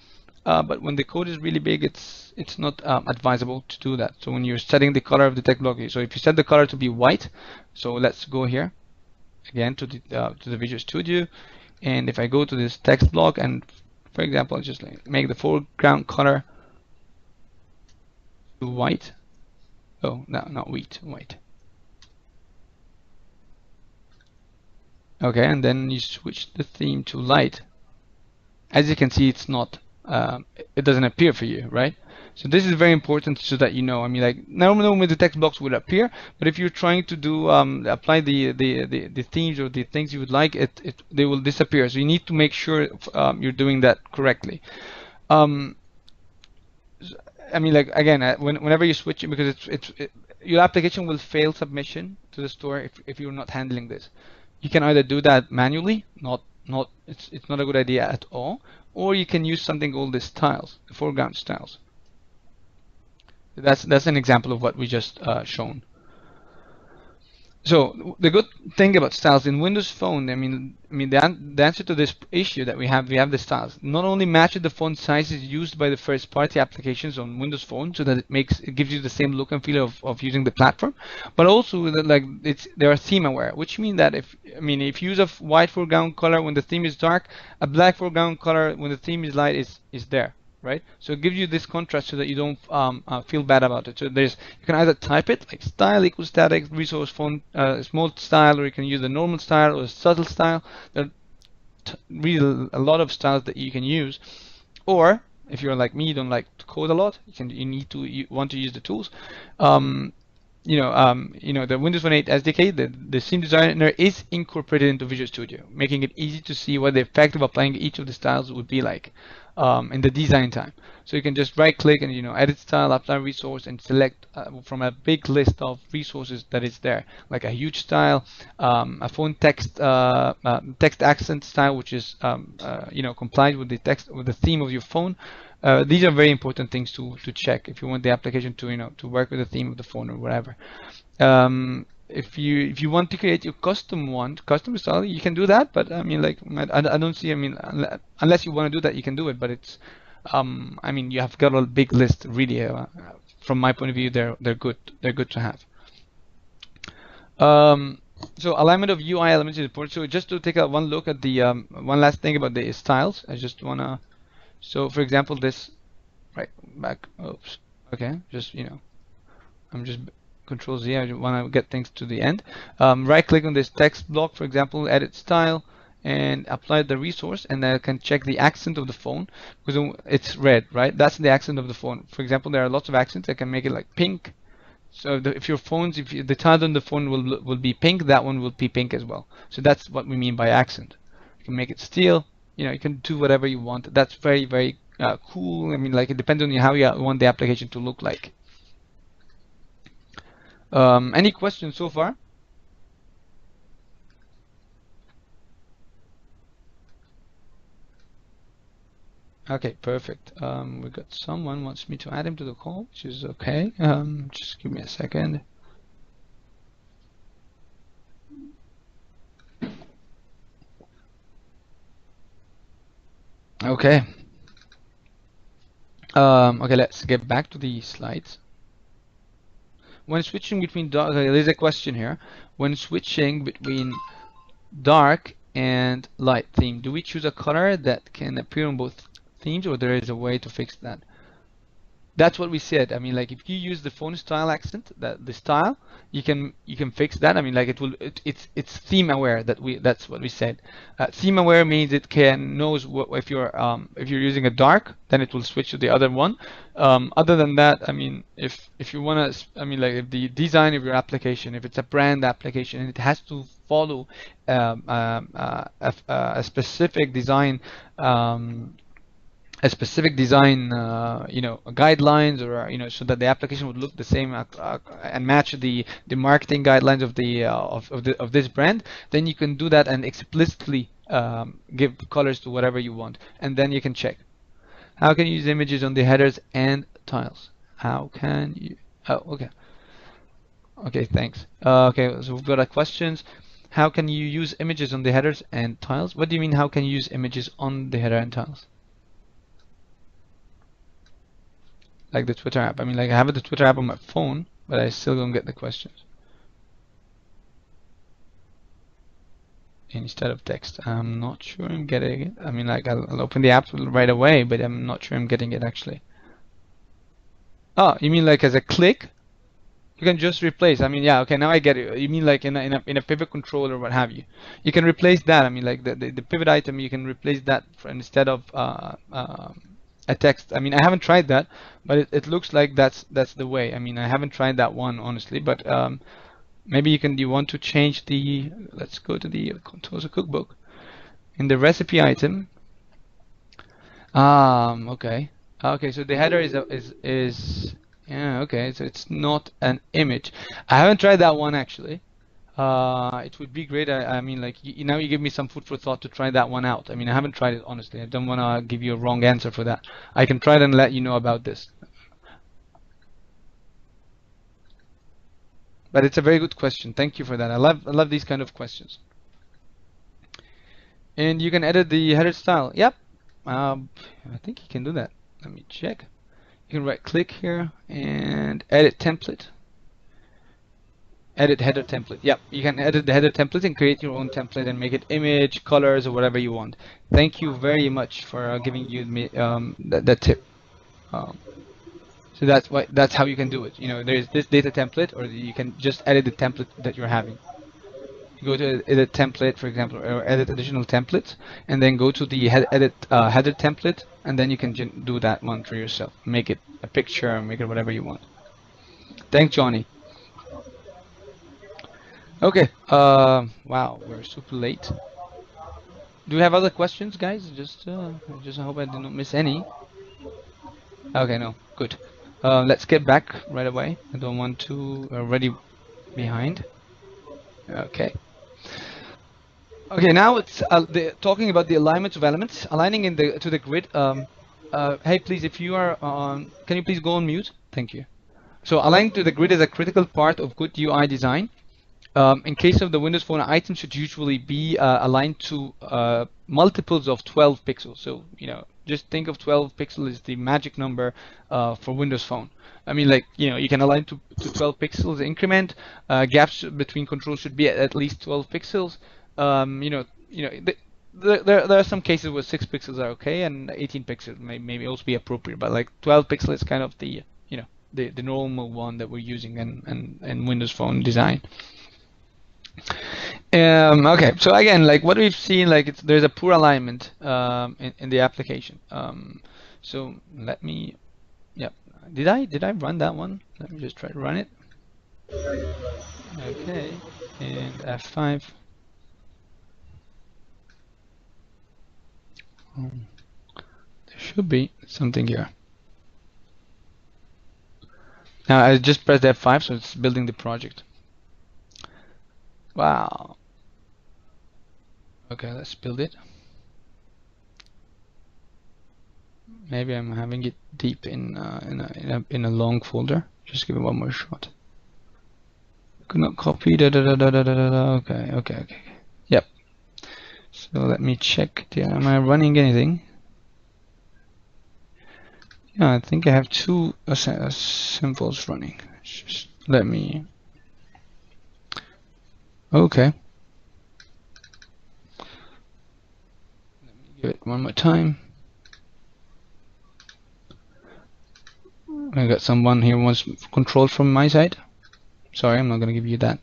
but when the code is really big, it's it's not advisable to do that. So when you're setting the color of the text block, so if you set the color to be white, so let's go here again to the Visual Studio, and if I go to this text block and for example just like make the foreground color to white. Oh no, not white. Okay, and then you switch the theme to light. As you can see, it's not it doesn't appear for you, right? So this is very important so that you know. I mean, like normally the text box would appear, but if you're trying to do apply the themes or the things you would like, they will disappear. So you need to make sure you're doing that correctly. I mean, like again, whenever you switch it, because your application will fail submission to the store if you're not handling this. You can either do that manually, it's not a good idea at all, or you can use something called the styles, the foreground styles. That's an example of what we just shown. So the good thing about styles in Windows Phone, I mean the answer to this issue that we have the styles. Not only matches the font sizes used by the first-party applications on Windows Phone, so that it gives you the same look and feel of using the platform, but also that like they are theme aware, which means that if you use a white foreground color when the theme is dark, a black foreground color when the theme is light is there. Right, so it gives you this contrast so that you don't feel bad about it. So you can either type it like style equals static resource font small style, or you can use the normal style or a subtle style. There are really a lot of styles that you can use. Or if you're like me, you don't like to code a lot, you want to use the tools. The Windows Phone 8 SDK, the theme designer is incorporated into Visual Studio, making it easy to see what the effect of applying each of the styles would be like in the design time. So you can just right click and edit style, apply resource, and select from a big list of resources that is there, like a huge style, a font text accent style, which is compliant with the text with the theme of your phone. These are very important things to check if you want the application to work with the theme of the phone or whatever. If you want to create your custom style, you can do that. But I mean, like I don't see. I mean, unless you want to do that, you can do it. But it's you have got a big list really. From my point of view, they're good. They're good to have. So alignment of UI elements is important. So just to take one look at the one last thing about the styles, I just wanna. So for example, this right back. Oops. Okay. Just I'm just Control Z. I want to get things to the end. Right click on this text block, for example, edit style, and apply the resource, and then I can check the accent of the phone because it's red, right? That's the accent of the phone. For example, there are lots of accents. I can make it like pink. So if the tile on the phone will be pink, that one will be pink as well. So that's what we mean by accent. You can make it steel. You can do whatever you want. That's very, very cool. I mean, like it depends on how you want the application to look like. Any questions so far? Okay, perfect. We got someone wants me to add him to the call, which is okay. Just give me a second. Okay. Okay, let's get back to the slides. When switching between dark, there's a question here. When switching between dark and light theme, do we choose a color that can appear on both themes, or there is a way to fix that? That's what we said. I mean, like if you use the phone style accent, the style, you can fix that. I mean, like it's theme aware. That's what we said. Theme aware means it knows if you're using a dark, then it will switch to the other one. Other than that, I mean, if you wanna, I mean, like if the design of your application, if it's a brand application and it has to follow a specific design. Guidelines, or so that the application would look the same and match the marketing guidelines of this brand, then you can do that and explicitly give colors to whatever you want, and then you can check. How can you use images on the headers and tiles? How can you? Oh, okay. Okay, thanks. Okay, so we've got questions. How can you use images on the headers and tiles? What do you mean? How can you use images on the header and tiles? like the Twitter app. I mean, like I have the Twitter app on my phone, but I still don't get the questions instead of text. I'm not sure I'm getting it. I mean, like I'll open the app right away, but I'm not sure I'm getting it actually. Oh, you mean like as a click? You can just replace. I mean, yeah, okay, now I get it. You mean like in a pivot control or what have you? You can replace that. I mean, like the pivot item, you can replace that instead of a text. I mean, I haven't tried that, but it looks like that's the way. I mean, I haven't tried that one honestly, but maybe you want to change the. Let's go to the Contosa cookbook. In the recipe item. Okay. Okay, so the header is yeah, okay, so it's not an image. I haven't tried that one actually. It would be great. I mean, like now you give me some food for thought to try that one out. I mean, I haven't tried it honestly. I don't want to give you a wrong answer for that. I can try it and let you know about this. But it's a very good question. Thank you for that. I love these kind of questions. And you can edit the header style. Yep. I think you can do that. Let me check. You can right click here and edit template. Edit header template. Yep, you can edit the header template and create your own template and make it image, colors, or whatever you want. Thank you very much for giving you me that tip. So that's how you can do it. You know, there's this data template, or you can just edit the template that you're having. You go to edit template, for example, or edit additional templates, and then go to the edit header template, and then you can do that one for yourself. Make it a picture, make it whatever you want. Thanks, Johnny. Okay. Wow, we're super late. Do you have other questions, guys? Just I hope I didn't miss any. Okay, no, good. Let's get back right away. I don't want to already behind. Okay. Okay, now it's talking about the alignment of elements, aligning to the grid. Hey, please, if you are on, can you please go on mute? Thank you. So aligning to the grid is a critical part of good UI design. In case of the Windows Phone, items should usually be aligned to multiples of 12 pixels. So, you know, just think of 12 pixels as the magic number for Windows Phone. I mean, like, you know, you can align to 12 pixels increment. Gaps between controls should be at least 12 pixels. There are some cases where 6 pixels are okay, and 18 pixels may also be appropriate. But like 12 pixels is kind of the the normal one that we're using in Windows Phone design. Okay, so again, like what we've seen, like there's a poor alignment in the application. So let me, yeah, did I run that one? Let me just try to run it. Okay, and F5. There should be something here. Now I just pressed F5, so it's building the project. Wow. Okay, let's build it. Maybe I'm having it deep in a long folder. Just give it one more shot. Could not copy. Okay. Yep. So let me check. Am I running anything? Yeah, I think I have two symbols running. Just let me. Okay. Let me give it one more time. I got someone here wants control from my side. Sorry, I'm not gonna give you that.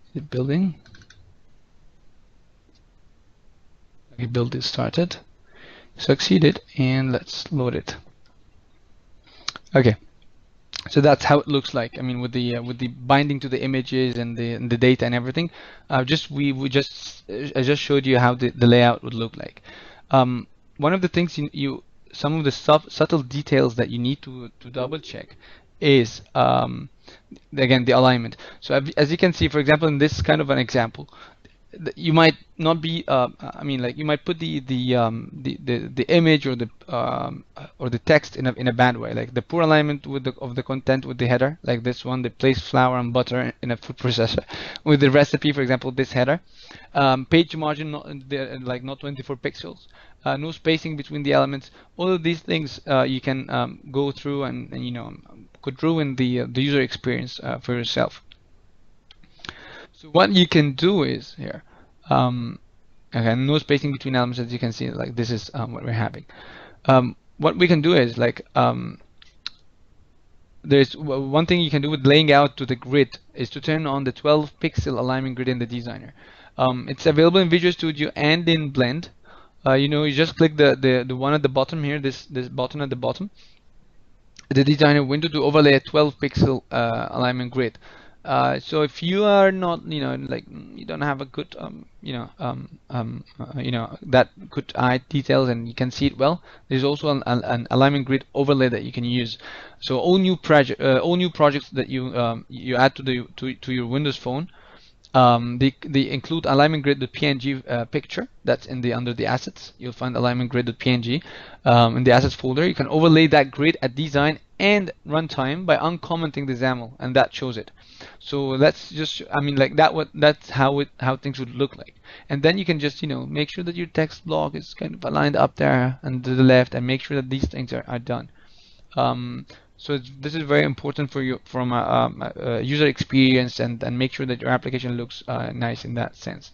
Is it building? Okay, build is started. Succeeded, and let's load it. Okay. So that's how it looks like. I mean, with the binding to the images and the data and everything. I just showed you how the layout would look like. One of the things some of the subtle details that you need to double check is again the alignment. So as you can see, for example, in this kind of an example, you might not be I mean, like, you might put the image or the text in a bad way, like the poor alignment with the content with the header, like this one, they place flour and butter in a food processor with the recipe, for example, this header. Page margin like not 24 pixels, no spacing between the elements. All of these things you can go through and could ruin the user experience for yourself. So what you can do is here, okay, no spacing between elements, as you can see, like this is what we're having. What we can do is like, there's one thing you can do with laying out to the grid is to turn on the 12 pixel alignment grid in the designer. It's available in Visual Studio and in Blend. You just click the one at the bottom here, this button at the bottom, the designer window, to overlay a 12 pixel alignment grid. So if you are not, like, you don't have a good, that good eye details and you can see it well, there's also an alignment grid overlay that you can use. So all new projects that you add to your Windows Phone, they include alignment grid.png picture. That's under the assets. You'll find alignment grid.png in the assets folder. You can overlay that grid at design and runtime by uncommenting the XAML, and that shows it. So that's just, I mean, like that's how things would look like. And then you can just make sure that your text block is kind of aligned up there and to the left, and make sure that these things are done. So this is very important for you from a user experience, and make sure that your application looks nice in that sense.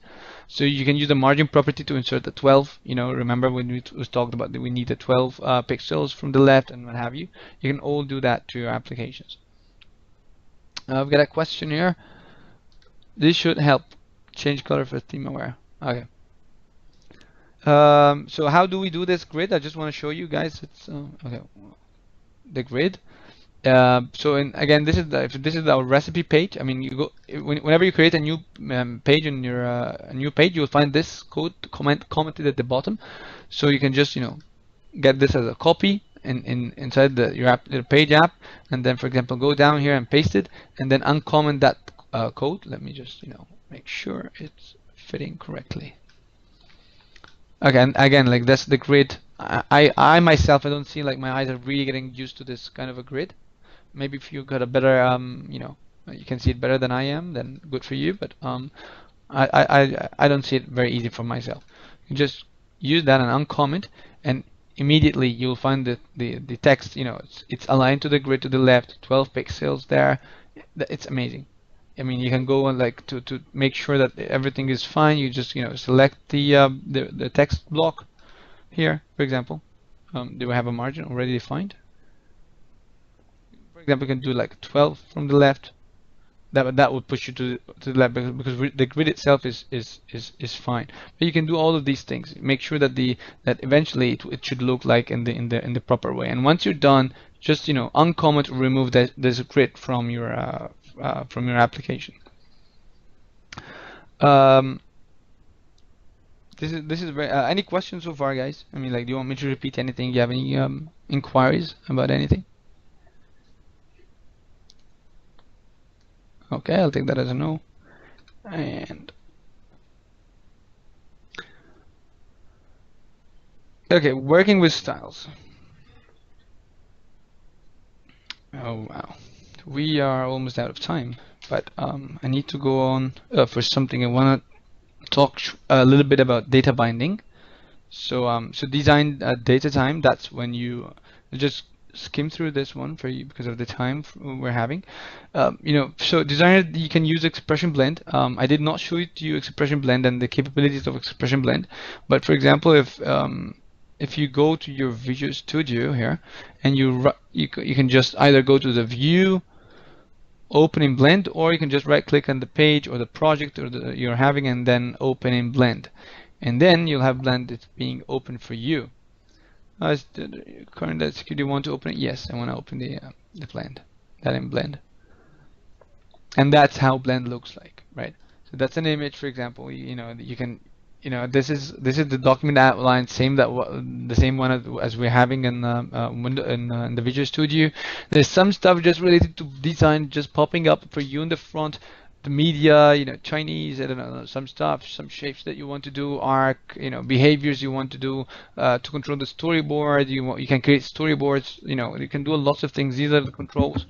So you can use the margin property to insert the 12. Remember when we talked about that we need the 12 pixels from the left and what have you. You can all do that to your applications. I've got a question here. This should help change color for theme aware. Okay. So how do we do this grid? I just want to show you guys. It's okay. The grid. So again, this is our recipe page. I mean, you go whenever you create a new page in your new page, you'll find this code commented at the bottom. So you can just get this as a copy inside your page app, and then, for example, go down here and paste it, and then uncomment that code. Let me just make sure it's fitting correctly. Okay, and again, like that's the grid. I myself, I don't see, like, my eyes are really getting used to this kind of a grid. Maybe if you got a better, you can see it better than I am, then good for you. But I don't see it very easy for myself. You just use that and uncomment, and immediately you'll find the text. It's aligned to the grid to the left, 12 pixels there. It's amazing. I mean, you can go and, like, to make sure that everything is fine. You just select the text block here, for example. Do we have a margin already defined? For example, you can do like 12 from the left. That would push you to the left, because the grid itself is fine. But you can do all of these things. Make sure that eventually it should look like in the proper way. And once you're done, just uncomment or remove this grid from your application. This is very. Any questions so far, guys? I mean, like, do you want me to repeat anything? Do you have any inquiries about anything? Okay, I'll take that as a no. And okay, working with styles. Oh wow, we are almost out of time, but I need to go on for something. I want to talk a little bit about data binding. So design data time. That's when you just skim through this one for you because of the time we're having. So designer, you can use expression blend. I did not show it to you expression blend and the capabilities of expression blend, but for example, if you go to your Visual Studio here and you can just either go to the view, open in blend, or you can just right click on the page or the project you're having and then open in blend, and then you'll have blend that's being open for you. Current execute, you want to open it? Yes, I want to open the blend, that in blend. And that's how blend looks like, right? So that's an image, for example. You can, this is the document outline, the same one as we're having in in the Visual Studio. There's some stuff just related to design just popping up for you in the front, the media, Chinese, I don't know, some stuff, some shapes that you want to do, arc, behaviors you want to do, to control the storyboard. You can create storyboards. You can do lots of things. These are the controls.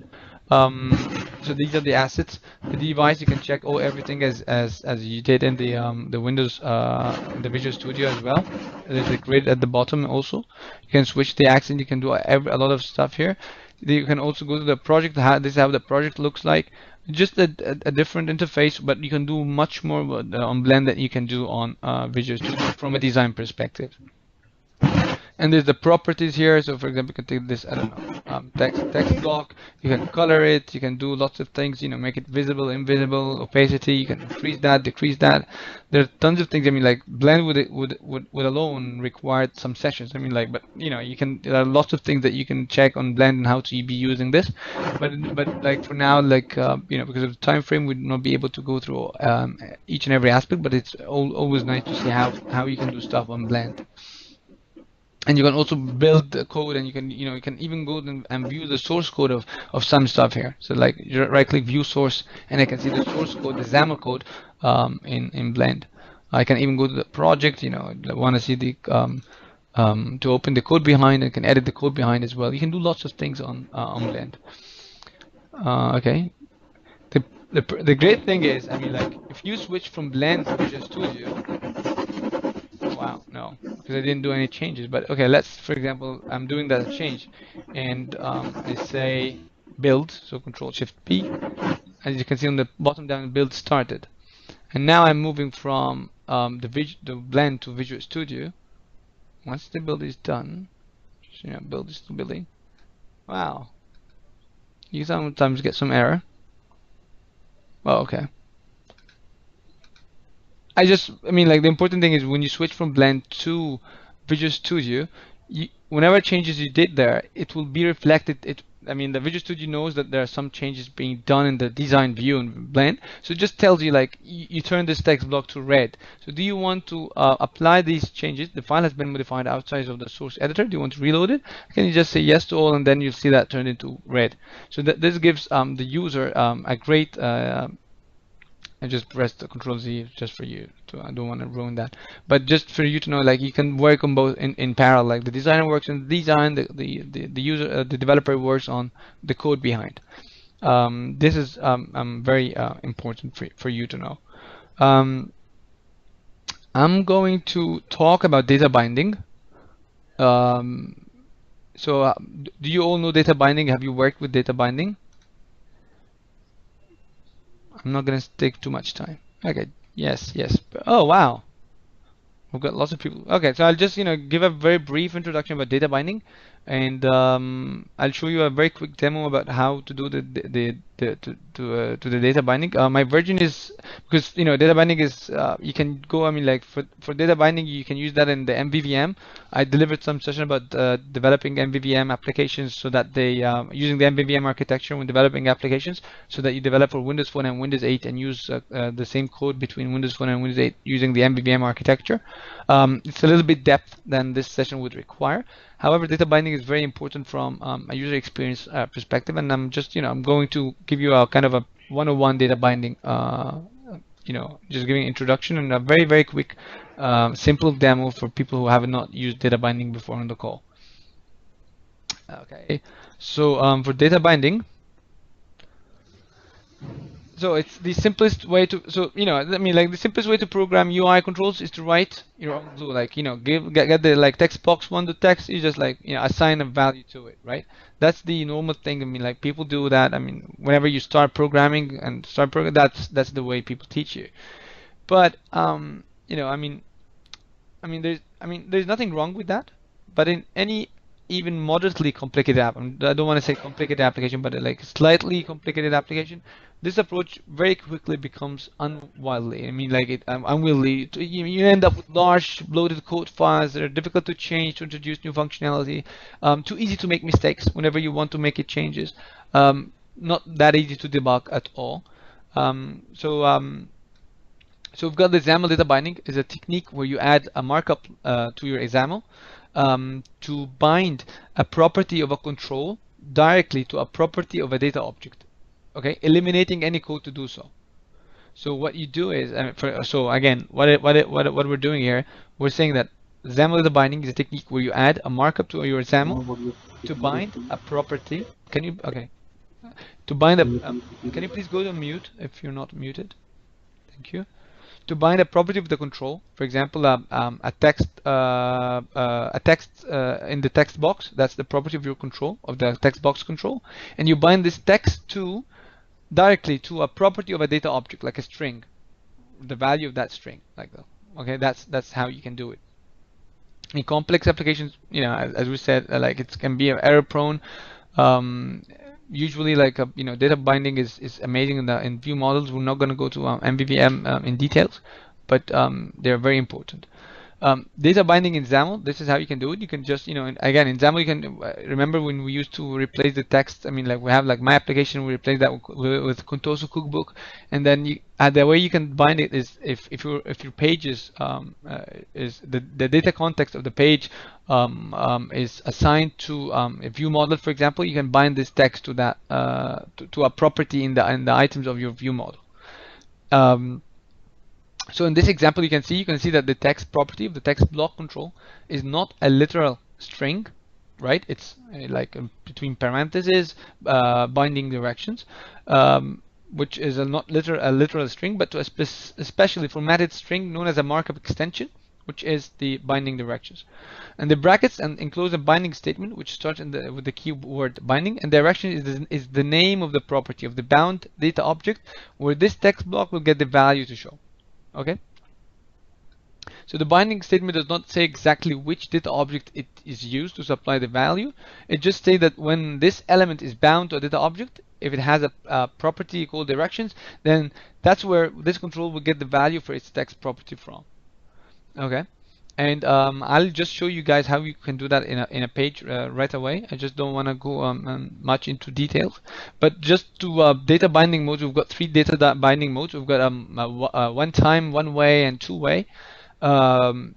So these are the assets. The device, you can check everything as you did in the Windows, the Visual Studio as well. There's a grid at the bottom also. You can switch the accent. You can do a lot of stuff here. You can also go to the project. This is how the project looks like. Just a different interface, but you can do much more on Blend than you can do on Visual Studio from a design perspective. And there's the properties here. So for example, you can take this, I don't know, text block. You can color it. You can do lots of things. Make it visible, invisible, opacity. You can increase that, decrease that. There are tons of things. I mean, like Blend would alone require some sessions. I mean, like, but you can. There are lots of things that you can check on Blend and how to be using this. But like for now, like because of the time frame, we'd not be able to go through each and every aspect. But it's always nice to see how you can do stuff on Blend. And you can also build the code, and you can even go and view the source code of some stuff here. So like you right click view source, and I can see the source code, the XAML code in Blend. I can even go to the project, I want to see the to open the code behind. I can edit the code behind as well. You can do lots of things on Blend. Okay. The great thing is, I mean, like if you switch from Blend to Visual Studio. Wow, no, because I didn't do any changes. But okay, let's, for example, I'm doing that change, and I say build, so Control Shift P. As you can see on the bottom down, build started, and now I'm moving from the Blend to Visual Studio. Once the build is done, build is still building. Wow, you sometimes get some error. Oh, okay. I mean, like the important thing is when you switch from Blend to Visual Studio, whenever changes you did there, it will be reflected. I mean, the Visual Studio knows that there are some changes being done in the design view in Blend, so it just tells you like you turn this text block to red. So do you want to apply these changes? The file has been modified outside of the source editor. Do you want to reload it? Can you just say yes to all, and then you'll see that turned into red. So this gives the user a great I just pressed the Control Z just for you. I don't want to ruin that, but just for you to know, like you can work on both in parallel. Like the designer works on the design, the user, the developer works on the code behind. This is very important for you to know. I'm going to talk about data binding. So do you all know data binding? Have you worked with data binding? I'm not going to take too much time. Okay, yes. Oh, wow. We've got lots of people. Okay, so I'll just give a very brief introduction about data binding, and I'll show you a very quick demo about how to do the data binding. My version is, because data binding is you can go, I mean, like for data binding you can use that in the MVVM. I delivered some session about developing MVVM applications, so that they using the MVVM architecture when developing applications, so that you develop for Windows Phone and Windows 8 and use the same code between Windows Phone and Windows 8 using the MVVM architecture. It's a little bit depth than this session would require. However, data binding is very important from a user experience perspective, and I'm just I'm going to give you a kind of a 101 data binding, just giving an introduction and a very quick simple demo for people who have not used data binding before on the call. Okay, so for data binding, so it's the simplest way to, I mean, like the simplest way to program UI controls is to write your own glue, like get the like text box one to text. You just like assign a value to it, right? That's the normal thing. I mean, like people do that. I mean, whenever you start programming that's the way people teach you. But I mean there's nothing wrong with that. But in any even moderately complicated app, I don't want to say complicated application, but like slightly complicated application, this approach very quickly becomes unwieldy. I mean, like unwieldy. You end up with large bloated code files that are difficult to change, to introduce new functionality, too easy to make mistakes whenever you want to make it changes, not that easy to debug at all. So we've got the XAML data binding. Is a technique where you add a markup to your XAML to bind a property of a control directly to a property of a data object. Okay, eliminating any code to do so. So what you do is, so again, what we're doing here, we're saying that XAML is a binding is a technique where you add a markup to your XAML to bind a property. Can you, okay, to bind a, can you please go to mute if you're not muted? Thank you. To bind a property of the control, for example, a text in the text box, that's the property of your control, of the text box control, and you bind this text to directly to a property of a data object, like a string, the value of that string, like that. Okay, that's how you can do it. In complex applications, you know, as we said, like it can be error prone. Usually, like you know, data binding is amazing in view models. We're not going to go to MVVM in details, but they're very important. Data binding in XAML, this is how you can do it. You can just, you know, again, in XAML, you can remember when we used to replace the text. I mean, like we have like my application, we replace that with Contoso Cookbook, and then the way you can bind it is if your page is the data context of the page is assigned to a view model, for example, you can bind this text to that to a property in the items of your view model. So in this example, you can see that the text property of the text block control is not a literal string, right? It's like between parentheses, binding directions, which is not a literal string, but to a specially formatted string known as a markup extension, which is the binding directions. And the brackets and enclose a binding statement, which starts with the keyword binding, and direction is the name of the property of the bound data object, where this text block will get the value to show. Okay, so the binding statement does not say exactly which data object it is used to supply the value. It just says that when this element is bound to a data object, if it has a property called directions, then that's where this control will get the value for its text property from. Okay, and I'll just show you guys how you can do that in a page right away. I just don't want to go much into details, but just to data binding modes, we've got 3 data binding modes. We've got one time, one way, and two way. One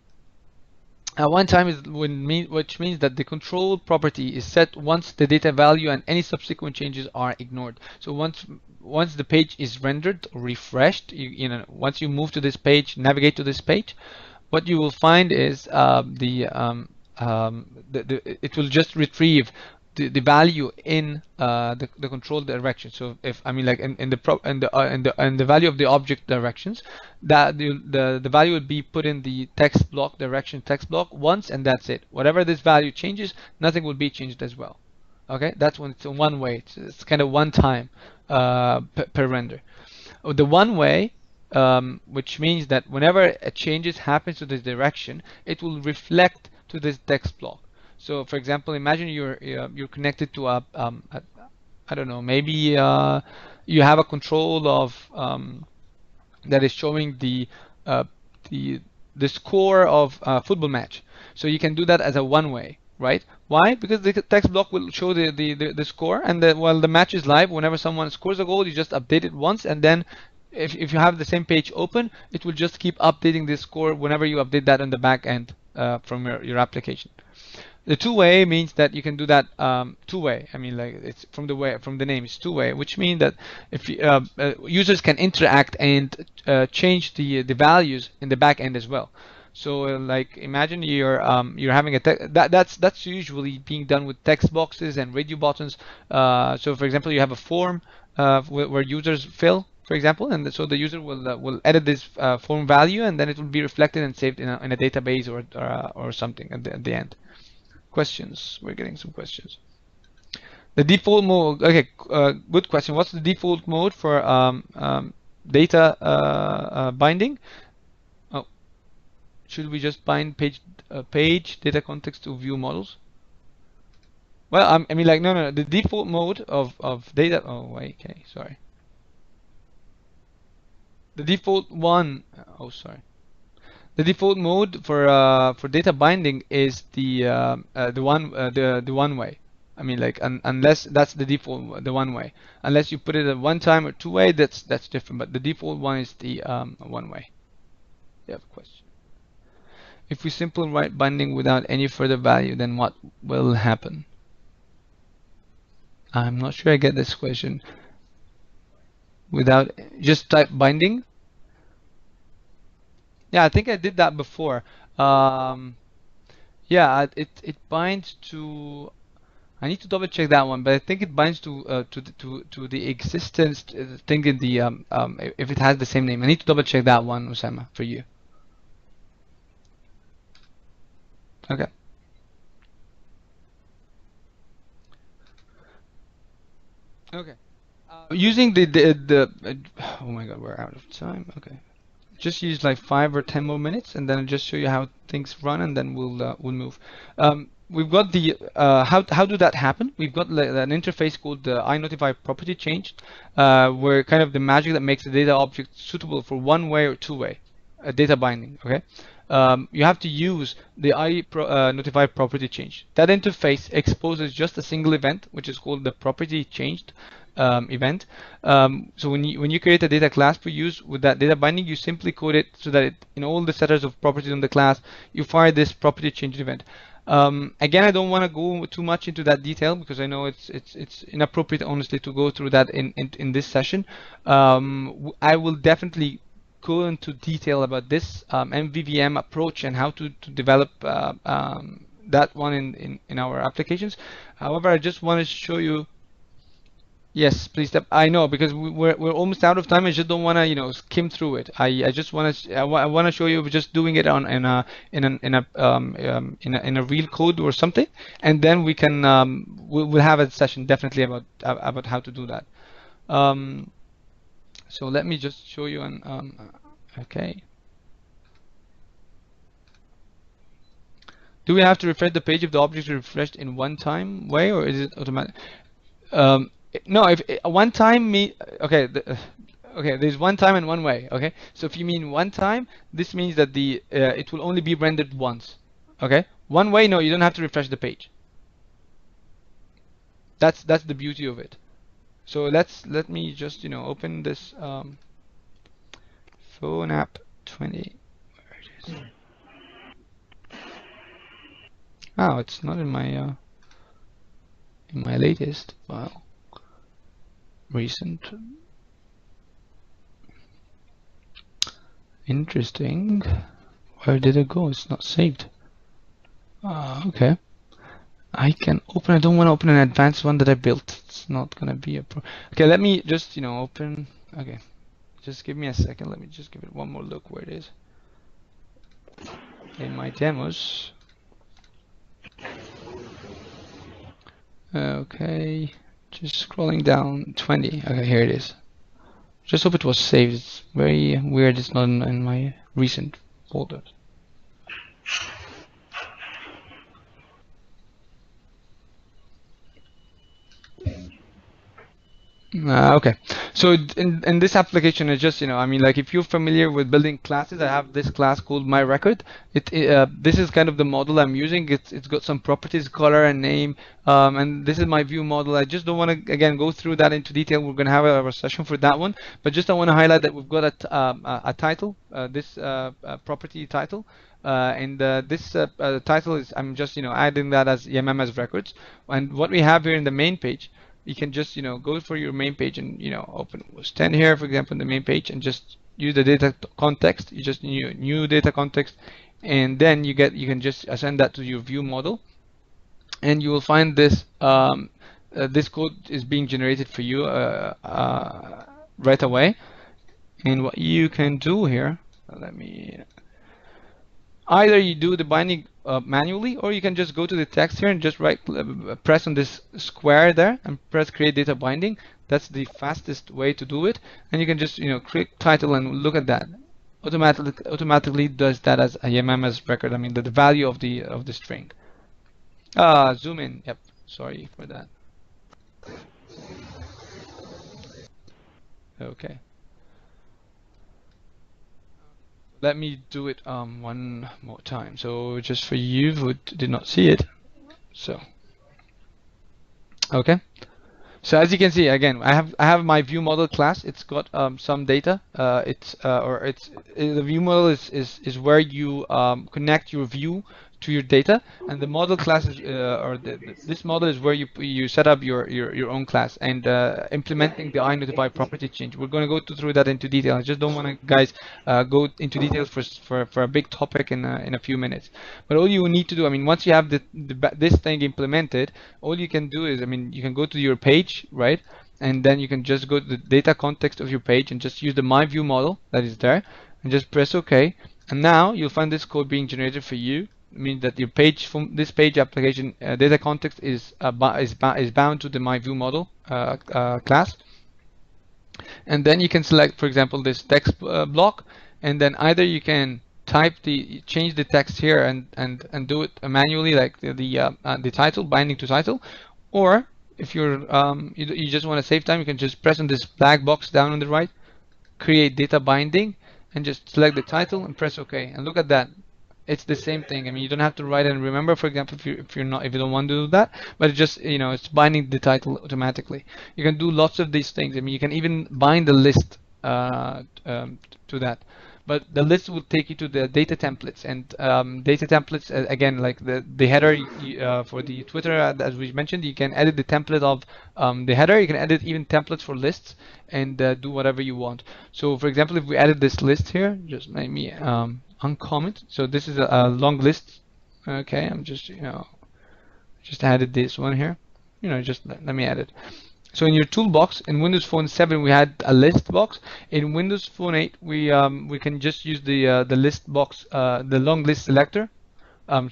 time is which means that the control property is set once the data value and any subsequent changes are ignored. So once the page is rendered or refreshed, you know, once you move to this page, navigate to this page, what you will find is it will just retrieve the value in the control direction. So if I mean like in the value of the object directions, that the value would be put in the text block direction text block once, and that's it. Whatever this value changes, nothing will be changed as well. Okay, that's when it's one way. It's kind of one time per render. The one way, which means that whenever a changes happens to this direction, it will reflect to this text block. So, for example, imagine you're connected to a I don't know, maybe you have a control of that is showing the score of a football match. So you can do that as a one way, right? Why? Because the text block will show the score, and while the match is live, whenever someone scores a goal, you just update it once, and then if you have the same page open, it will just keep updating the score whenever you update that on the back end from your application. The two-way means that you can do that two-way. I mean, like it's from the name, it's two-way, which means that if users can interact and change the values in the back end as well. So like imagine you're having a that's usually being done with text boxes and radio buttons. So for example, you have a form where users fill, for example, and so the user will edit this form value, and then it will be reflected and saved in a database or something at the end. Questions? We're getting some questions. The default mode. Okay, good question. What's the default mode for data binding? Oh, should we just bind page data context to view models? Well, I mean, like no. The default mode of data. Oh, wait. Okay, sorry. The default one. Oh, sorry. The default mode for data binding is the one way. I mean, like unless that's the default, the one way. Unless you put it at one time or two way, that's different. But the default one is the one way. You have a question. If we simply write binding without any further value, then what will happen? I'm not sure I get this question. Without just type binding Yeah, I think I did that before. Um, yeah, it binds to. I need to double check that one, but I think it binds to the existence thing in the if it has the same name. I need to double check that one, Osama, for you. Okay. Okay. Using oh my God, we're out of time. Okay. Just use like 5 or 10 more minutes, and then I'll just show you how things run, and then we'll move. We've got the how do that happen? We've got an interface called the iNotify property change, where kind of the magic that makes the data object suitable for one-way or two-way data binding. Okay, you have to use the iNotify property change. That interface exposes just a single event, which is called the property changed event. So when you create a data class for use with that data binding, you simply code it so that in all the setters of properties on the class, you fire this property change event. Again, I don't want to go too much into that detail because I know it's inappropriate, honestly, to go through that in this session. I will definitely go into detail about this MVVM approach and how to develop that one in our applications. However, I just want to show you. Yes, please. I know because we're almost out of time. I just don't want to skim through it. I just want to I want to show you just doing it on in a real code or something, and then we can we'll have a session definitely about how to do that. Um, so let me just show you an okay. Do we have to refresh the page if the object is refreshed in one time way, or is it automatic? Um, no, if one time okay, okay, there's one time and one way. Okay, so if you mean one time, this means that the it will only be rendered once. Okay, one way, no, you don't have to refresh the page. That's the beauty of it. So let me just open this phone app 20. Where it is? Oh, it's not in my latest file. Recent. Interesting. Where did it go? It's not saved. Okay. I can open. I don't want to open an advanced one that I built. It's not gonna be a pro. Okay, let me just open. Okay, just give me a second. Let me just give it one more look where it is in my demos. Okay, just scrolling down 20. Okay, here it is. Just hope it was saved. It's very weird. It's not in my recent folder. Okay, so in this application, it's just I mean, like if you're familiar with building classes, I have this class called my record. This is kind of the model I'm using. It's got some properties, color and name, and this is my view model. I just don't want to again go through that into detail. We're gonna have a session for that one, but just I want to highlight that we've got a title, this property title. And this title is I'm just adding that as EMM as records, and what we have here in the main page, you can just go for your main page and open was 10 here, for example, in the main page, and just use the data context. You just new data context, and then you can just assign that to your view model, and you will find this this code is being generated for you right away. And what you can do here, let me either you do the binding manually, or you can just go to the text here and just press on this square there and press create data binding. That's the fastest way to do it, and you can just click title and look at that. Automatically does that as a YMMS record. I mean the value of the string. Zoom in. Yep. Sorry for that. Okay. Let me do it one more time. So just for you who did not see it. So okay. So as you can see, again, I have my view model class. It's got some data. The view model is where you connect your view to your data, and the model class is this model is where you set up your own class and implementing the iNotify property change. We're going to go through that into detail. I just don't want to, guys, go into details for a big topic in a few minutes. But all you need to do, I mean, once you have this thing implemented, all you can do is, I mean, you can go to your page, right? And then you can just go to the data context of your page and just use the My View model that is there, and just press OK. And now you'll find this code being generated for you. It means that your page, from this page application data context is bound to the My View model class. And then you can select, for example, this text block, and then either you can change the text here and do it manually, like the title, binding to title, or if you're you just want to save time, you can just press on this black box down on the right, create data binding, and just select the title and press OK. And look at that. It's the same thing. I mean, you don't have to write and remember, for example, if you don't want to do that, but it just, you know, it's binding the title automatically. You can do lots of these things. I mean, you can even bind the list to that. But the list will take you to the data templates, and data templates, again, like the header for the Twitter, as we mentioned, you can edit the template of the header. You can edit even templates for lists and do whatever you want. So, for example, if we added this list here, just let me uncomment. So this is a long list. Okay, I'm just, you know, just added this one here. You know, just let me add it. So in your toolbox in Windows Phone 7 we had a list box. In Windows Phone 8 we can just use the list box, the long list selector. And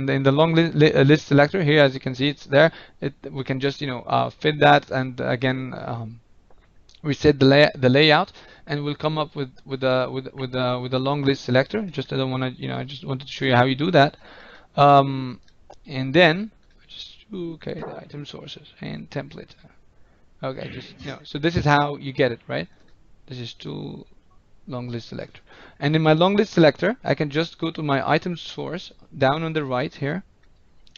in the long list selector here, as you can see, it's there. We can just, you know, fit that, and again reset the layout, and we'll come up with a long list selector. Just I don't want to, you know, I just wanted to show you how you do that. And then okay, the item sources and template. Okay, just, you know, so this is how you get it, right? This is to long list selector, and in my long list selector I can just go to my item source down on the right here,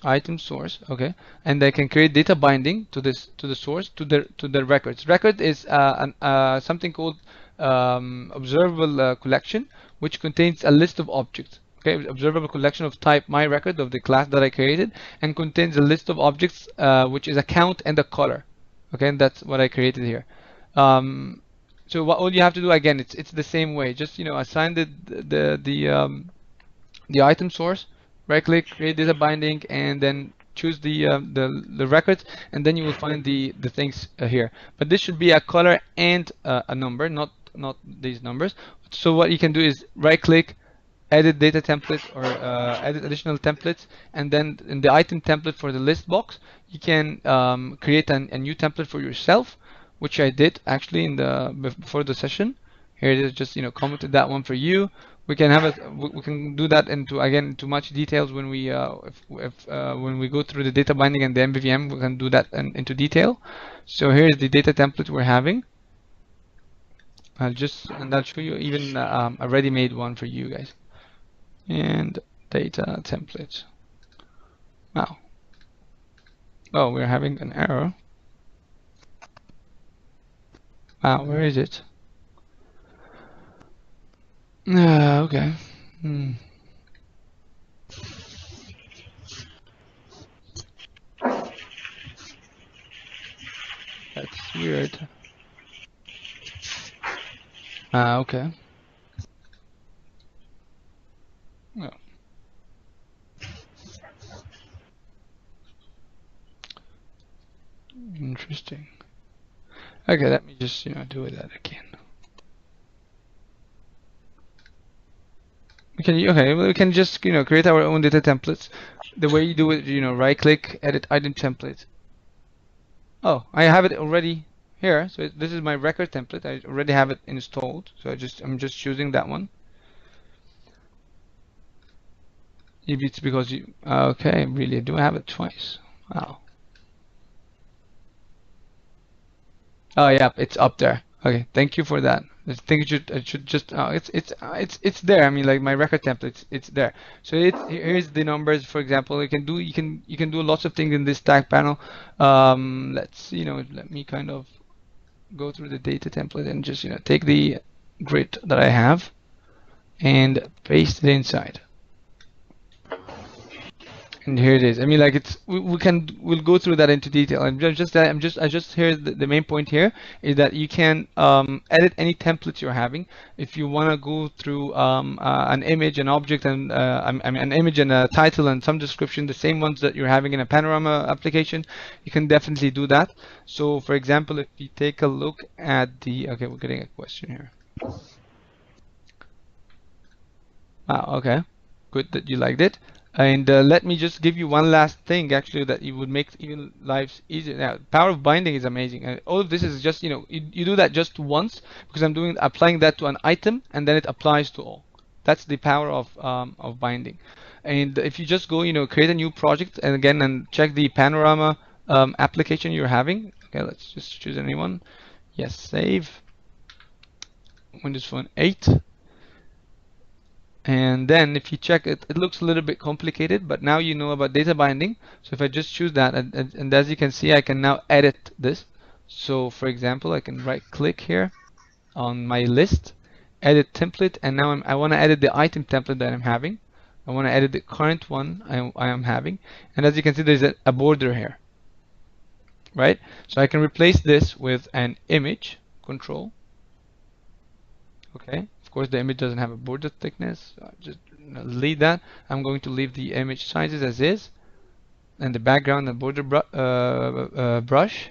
item source. Okay, and I can create data binding to this, to the source, to the records. Record is something called observable collection, which contains a list of objects. Okay, observable collection of type my record of the class that I created, and contains a list of objects which is a count and a color. Okay, and that's what I created here. So all you have to do, again, it's the same way. Just, you know, assign the item source, right click, create data binding, and then choose the records, and then you will find the things here. But this should be a color and a number, not these numbers. So what you can do is right click, edit data template, or edit additional templates, and then in the item template for the list box you can create a new template for yourself, which I did actually in before the session. Here it is, just, you know, commented that one for you. We can have it, we can do that into much details when we when we go through the data binding and the MVVM. We can do that into detail. So here's the data template we're having. I'll show you even a ready-made one for you guys. And data template. Wow. Oh, we're having an error. Wow, where is it? Okay. That's weird. Okay. Oh. Interesting. Okay, let me just, you know, do that again. We can just, you know, create our own data templates. The way you do it, you know, right click, edit item template. Oh, I have it already here. So this is my record template. I already have it installed. So I'm just choosing that one. Maybe it's because you, okay, really, do I have it twice? Wow. Oh yeah, it's up there. Okay, thank you for that. I think it should just it's there. I mean, like my record template, it's there. So here's the numbers. For example, you can do lots of things in this tag panel. Let's, you know, let me kind of go through the data template and just, you know, take the grid that I have and paste it inside. And here it is. I mean, like we'll go through that into detail. I just here the main point here is that you can edit any templates you're having. If you want to go through an image, an object, and I mean an image and a title and some description, the same ones that you're having in a panorama application, you can definitely do that. So, for example, if you take a look at the, okay, we're getting a question here. Okay, good that you liked it. And let me just give you one last thing, actually, that you would make even lives easier. Now, power of binding is amazing. All of this is just, you do that just once because I'm applying that to an item, and then it applies to all. That's the power of binding. And if you just go, create a new project, and again, and check the panorama application you're having. Okay, let's just choose anyone. Yes, save. Windows Phone 8. And then if you check it, it looks a little bit complicated, but now you know about data binding. So if I just choose that, and as you can see, I can now edit this. So for example, I can right click here on my list, edit template, and now I want to edit the item template that I'm having. I want to edit the current one I am having. And as you can see, there's a border here, right? So I can replace this with an image, control. Okay. Of course, the image doesn't have a border thickness. So just delete that. I'm going to leave the image sizes as is, and the background and border brush.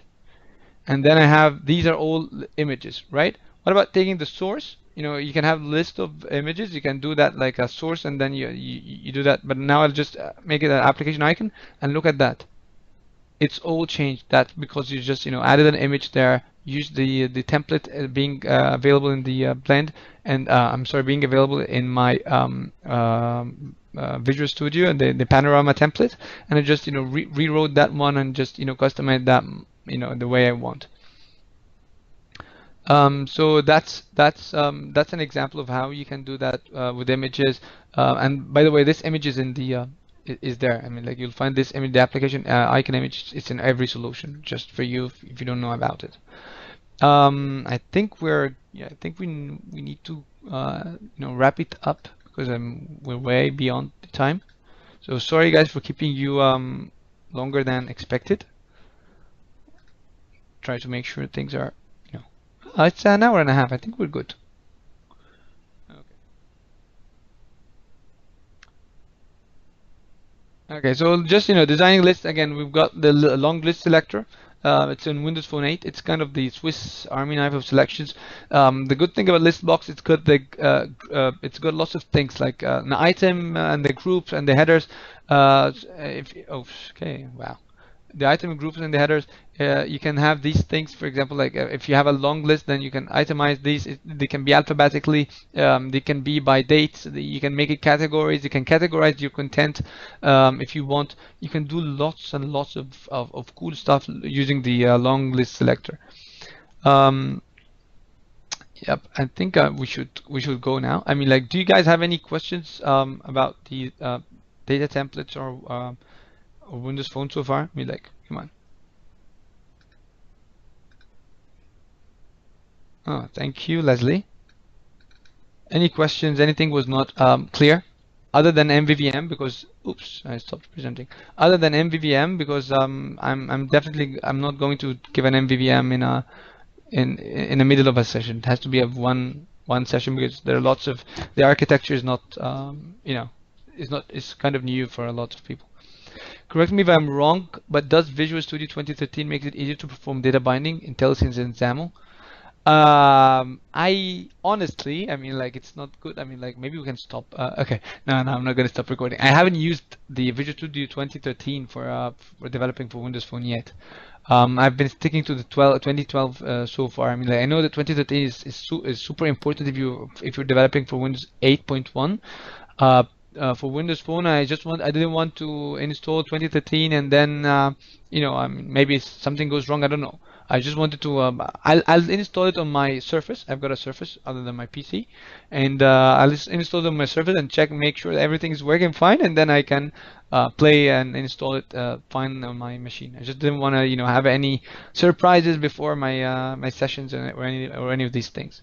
And then I have, these are all images, right? What about taking the source? You can have a list of images. You can do that like a source, and then you do that. But now I'll just make it an application icon, and look at that. It's all changed. That because you just added an image there, used the template being available in the blend, and I'm sorry, being available in my Visual Studio and the panorama template, and I just rewrote that one and just customized that the way I want. So that's an example of how you can do that with images. And by the way, this image is in the is there. I mean, like you'll find this image, the application icon image. It's in every solution, just for you if you don't know about it. I think I think we need to wrap it up because we're way beyond the time. So sorry guys for keeping you longer than expected. Try to make sure things are it's an hour and a half. I think we're good. Okay, so just designing lists again. We've got the long list selector. It's in Windows Phone 8. It's kind of the Swiss Army knife of selections. The good thing about list box, it's got lots of things like an item and the groups and the headers. Okay, wow. The item groups and the headers, you can have these things. For example, like if you have a long list, then you can itemize these. They can be alphabetically, they can be by dates, you can make it categories, you can categorize your content if you want. You can do lots and lots of cool stuff using the long list selector. Yep, I think we should go now. I mean, like, do you guys have any questions about the data templates or Windows Phone so far? I mean, like, come on. Oh, thank you, Leslie. Any questions? Anything was not clear other than MVVM because oops, I stopped presenting. Other than MVVM because I'm not going to give an MVVM in the middle of a session. It has to be a one session because there are lots of the architecture is not it's kind of new for a lot of people. Correct me if I'm wrong, but does Visual Studio 2013 make it easier to perform data binding, IntelliSense and XAML? I honestly, I mean, like, it's not good. I mean, like, maybe we can stop. Okay, no, I'm not going to stop recording. I haven't used the Visual Studio 2013 for developing for Windows Phone yet. I've been sticking to the 2012 so far. I mean, like, I know that 2013 is super important if you're developing for Windows 8.1. For Windows Phone, I didn't want to install 2013 and then maybe something goes wrong. I don't know. I just wanted to I'll install it on my Surface. I've got a Surface other than my PC, and I'll just install it on my Surface and make sure that everything is working fine, and then I can play and install it fine on my machine. I just didn't want to have any surprises before my my sessions or any of these things.